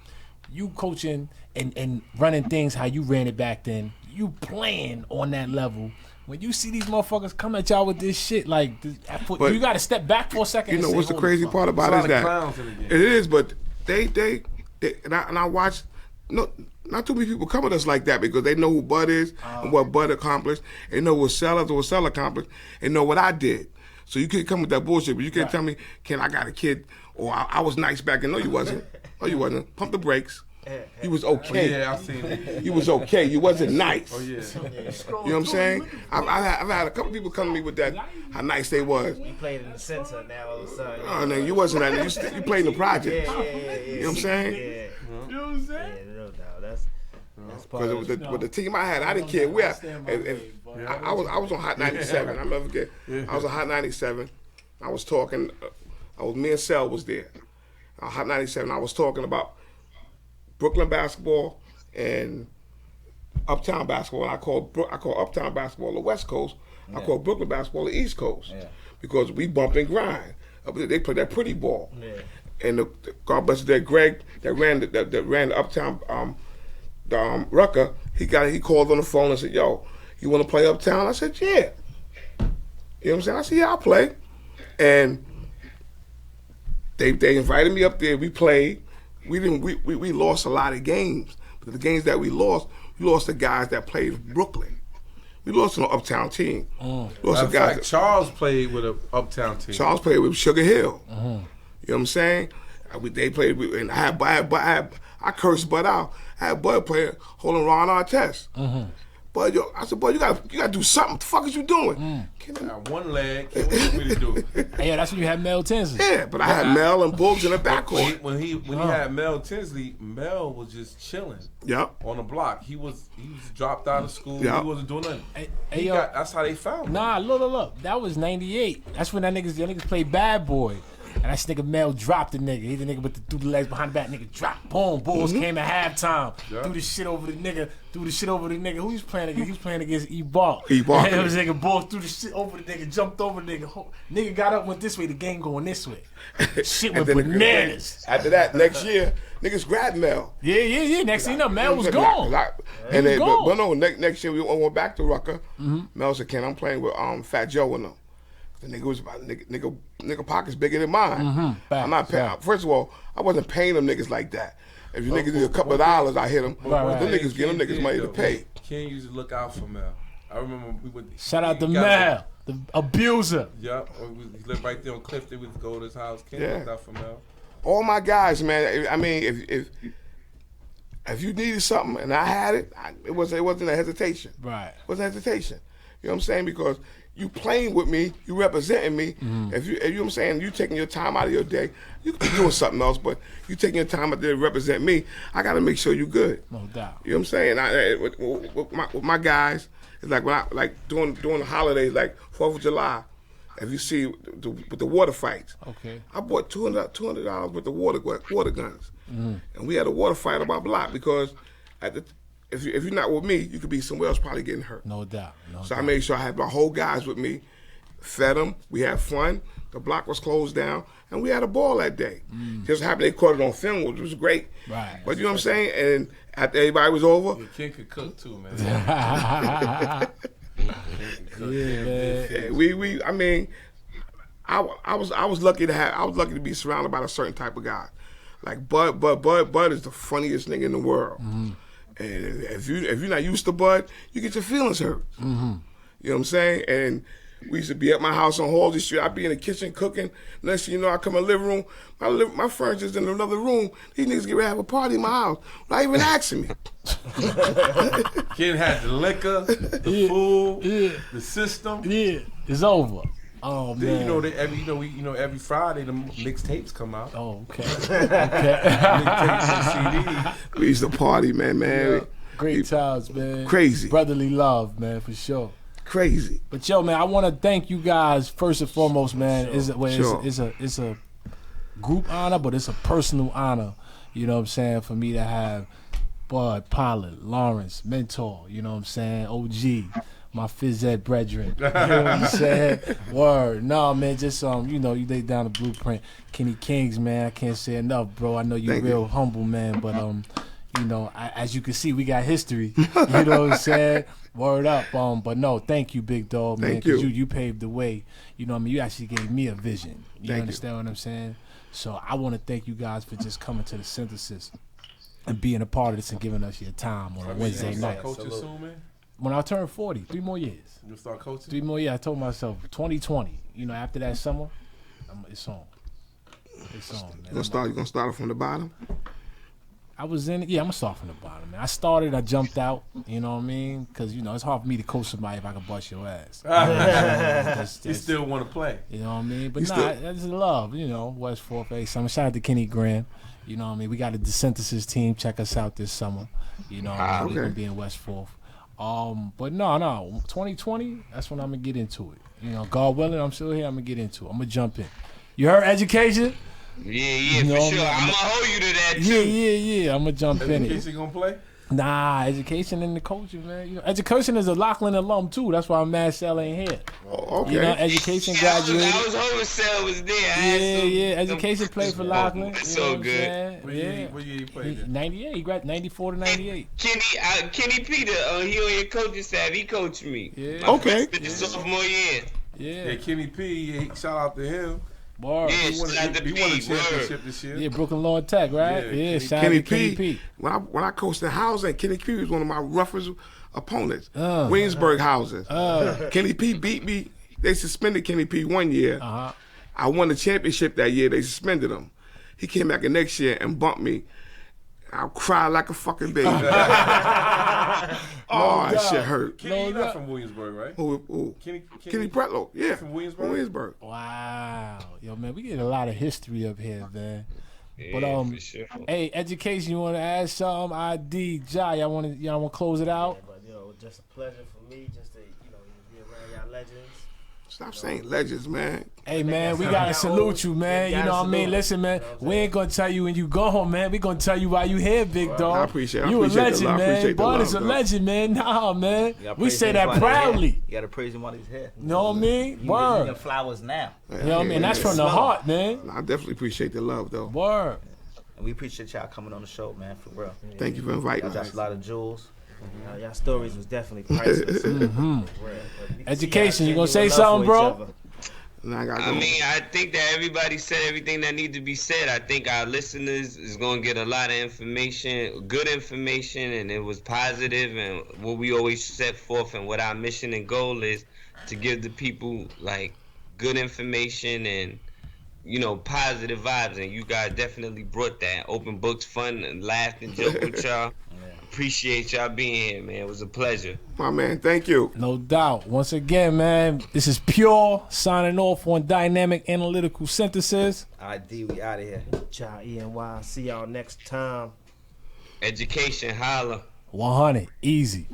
you coaching and running things how you ran it back then. You playing on that level. When you see these motherfuckers come at y'all with this shit, like But you got to step back for a second. You and know say, what's the "Holy crazy fuck." part about There's it a is lot that of clowns in the game. it is, but they and I watch. No, not too many people come at us like that because they know who Bud is and what Bud accomplished. They know what Sell accomplished. And know what I did. So you can't come with that bullshit. But you can't tell me, I got a kid, or I was nice back then. No, you wasn't. No, you wasn't. Pump the brakes. You was okay. Yeah, I seen it. You was okay. You wasn't nice. Oh, yeah. You know what I'm saying? I've had a couple people come to me with that, how nice they was. You played in the center now all of a sudden. Oh, no, you wasn't that. You played in the project. Yeah. You know what I'm saying? Yeah. You know what I'm saying? Yeah, no doubt. That's part of Because with the team I had, I didn't care where. I was on Hot 97. I never forget. I was on Hot 97. I was talking. Me and Sel was there. Hot 97. I was talking about Brooklyn basketball and Uptown basketball. I call Uptown basketball the West Coast. I call Brooklyn basketball the East Coast because we bump and grind. They play that pretty ball. Yeah. And God bless that Greg that ran the Uptown Rucker. He called on the phone and said, "Yo, you want to play Uptown?" I said, "Yeah." You know what I'm saying? I said, "Yeah, I'll play." And they invited me up there. We played. We lost a lot of games, but the games that we lost to guys that played in Brooklyn. We lost to an Uptown team. Lost to guys. Charles played with an Uptown team. Charles played with Sugar Hill. You know what I'm saying? They played with, and I cursed Bud out. I had Bud playing holding Ron Artest. Bud, I said, Bud, you gotta do something. What the fuck is you doing? Got one leg. What you want me to do? Hey, yeah, that's when you had Mel Tinsley. Yeah, but I had Mel and Boogs in the backcourt. When he had Mel Tinsley, Mel was just chilling. Yep. On the block. He was dropped out of school. Yep. He wasn't doing nothing. Hey, yo, That's how they found him. nah, look. That was 98. That's when that niggas played Bad Boy. And that nigga Mel dropped the nigga. He the nigga with threw the legs behind the back. Nigga dropped. Boom. Bulls came at halftime. Yeah. Threw the shit over the nigga. Who he was playing against? He was playing against E-Ball. E-Ball. And it was nigga Bulls threw the shit over the nigga. Jumped over the nigga. Nigga got up, went this way. The game going this way. Shit went bananas. After that, next year, niggas grabbed Mel. Yeah. Next thing you know, Mel was gone. And then, gone. but no, next year we went back to Rucker. Mel said, "Ken, I'm playing with Fat Joe and them." The nigga was about nigga pockets bigger than mine. I'm not paying. First of all, I wasn't paying them niggas like that. If you niggas need a couple of dollars, I hit them. Right. Them niggas give them niggas money to pay. Ken used to look out for Mel. I remember we would. Shout out to he got Mel, the abuser. Yup. He lived right there on Clifton. We would go to his house. Ken looked out for Mel. All my guys, man. I mean, if you needed something and I had it, it wasn't a hesitation. Right. It wasn't a hesitation. You know what I'm saying? Because you playing with me, you representing me. If you know what I'm saying, you taking your time out of your day, you could be doing something else, but you taking your time out there to represent me, I got to make sure you good. No doubt. You know what I'm saying? With my guys, it's like when during the holidays, like 4th of July, if you see with the water fights, Okay. I bought $200 with the water guns, and we had a water fight on my block because if you're not with me, you could be somewhere else probably getting hurt. No doubt. So I made sure I had my whole guys with me, fed them, we had fun, the block was closed down, and we had a ball that day. Just happened they caught it on film, which was great. Right. But you know what I'm saying? And after everybody was over, The kid could cook too, man. Yeah, man. I mean, I was lucky to be surrounded by a certain type of guy. Like Bud is the funniest nigga in the world. And if you're not used to Bud, you get your feelings hurt. You know what I'm saying? And we used to be at my house on Halsey Street. I'd be in the kitchen cooking. Next thing you know, I come in the living room. My furniture's in another room. These niggas get ready to have a party in my house without even asking me. Kid had the liquor, the food, the system. Yeah, it's over. Oh Then man. you know every Friday the mixtapes come out. Oh, okay. Mixtapes and CDs. We used to party, man. Yeah. Great times, man. Crazy. Brotherly love, man, for sure. Crazy. But yo, man, I want to thank you guys first and foremost, man. It's a group honor, but it's a personal honor. You know what I'm saying? For me to have Bud, Pollard, Lawrence, Mentor. You know what I'm saying? OG. My phys ed brethren. You know what I'm saying? Word. No, man, just you lay down the blueprint. Kenny Kings, man, I can't say enough, bro. I know you're Thank real you. humble, man, but as you can see, we got history. You know what I'm saying? Word up. But no, thank you, big dog, man. Thank you. You paved the way. You know what I mean? You actually gave me a vision. You Thank you. understand what I'm saying? So I want to thank you guys for just coming to the synthesis and being a part of this and giving us your time on a Wednesday You night. start coaching soon, man? When I turn 40, 3 more years. You start coaching? 3 more years. I told myself 2020. After that summer, it's on. It's on, man. You gonna start it from the bottom? I was in it. Yeah, I'm gonna start from the bottom, man. I started. I jumped out. You know what I mean? Because it's hard for me to coach somebody if I can bust your ass. You still want to play? You know what I mean? But that's love. West 4th A Summer. Shout out to Kenny Graham. You know what I mean? We got a Desynthesis team. Check us out this summer. We're gonna be in West 4th. But no, 2020. That's when I'm gonna get into it. God willing, I'm still here. I'm gonna get into it. I'm gonna jump in. You heard education? Yeah, for sure. I'm gonna hold you to that too. Yeah. I'm gonna jump in it. Education gonna play? Nah, education and the coaching, man. Education is a Lachlan alum too. That's why I'm mad Sal ain't here. Oh, okay. Education I graduated. was hoping Sal was there. Yeah. Education played for Lachlan. That's so good. What year you played? 98. He graduated 94 to 98. Kenny Peter, he on your coaching staff. He coached me. Yeah. My Okay. sophomore year. Yeah, Kenny P. Shout out to him. Word. Yeah, He won shout out to a P. championship Word. this year. Yeah, Brooklyn Law Tech, right? Yeah, Shout out to Kenny P. When I coached in housing, Kenny P was one of my roughest opponents. Williamsburg houses. Kenny P beat me. They suspended Kenny P 1 year. I won the championship that year. They suspended him. He came back the next year and bumped me. I cried like a fucking baby. That shit hurt. Kenny, you're not from Williamsburg, right? Who? Kenny Pretlow. Yeah. From Williamsburg? From Williamsburg. Wow. Yo, man, we get a lot of history up here, man. Yeah, for sure. Hey, education, you want to add something? ID, Jai, y'all want to close it out? Yeah, but just a pleasure for me just to be around y'all legends. Stop saying legends, man. Hey, man, we got to salute you, man. You know what I mean? Listen, man, we ain't going to tell you when you go home, man. We going to tell you why you here, big dog. I appreciate it. You a legend, I man. appreciate the Bud love, is a though. legend, man. Nah, man. You gotta We praise say him that while he's proudly. here. You gotta praise him while he's here. You know what I mean? You get Word. flowers now. You know what I mean? That's from the heart, man. I definitely appreciate the love, though. Word. And we appreciate y'all coming on the show, man, for real. Thank you for inviting Y'all got us. a lot of jewels. Y'all stories was definitely priceless. Education, you gonna say something, bro? And I got I mean, I think that everybody said everything that needs to be said. I think our listeners is going to get a lot of information, good information, and it was positive. And what we always set forth and what our mission and goal is to give the people, like, good information and, positive vibes. And you guys definitely brought that. Open books, fun, and laughed and joked with y'all. Appreciate y'all being here, man. It was a pleasure. My man, thank you. No doubt. Once again, man, this is Pure signing off on Dynamic Analytical Synthesis. ID, we out of here. Child ENY. See y'all next time. Education, holla. 100, easy.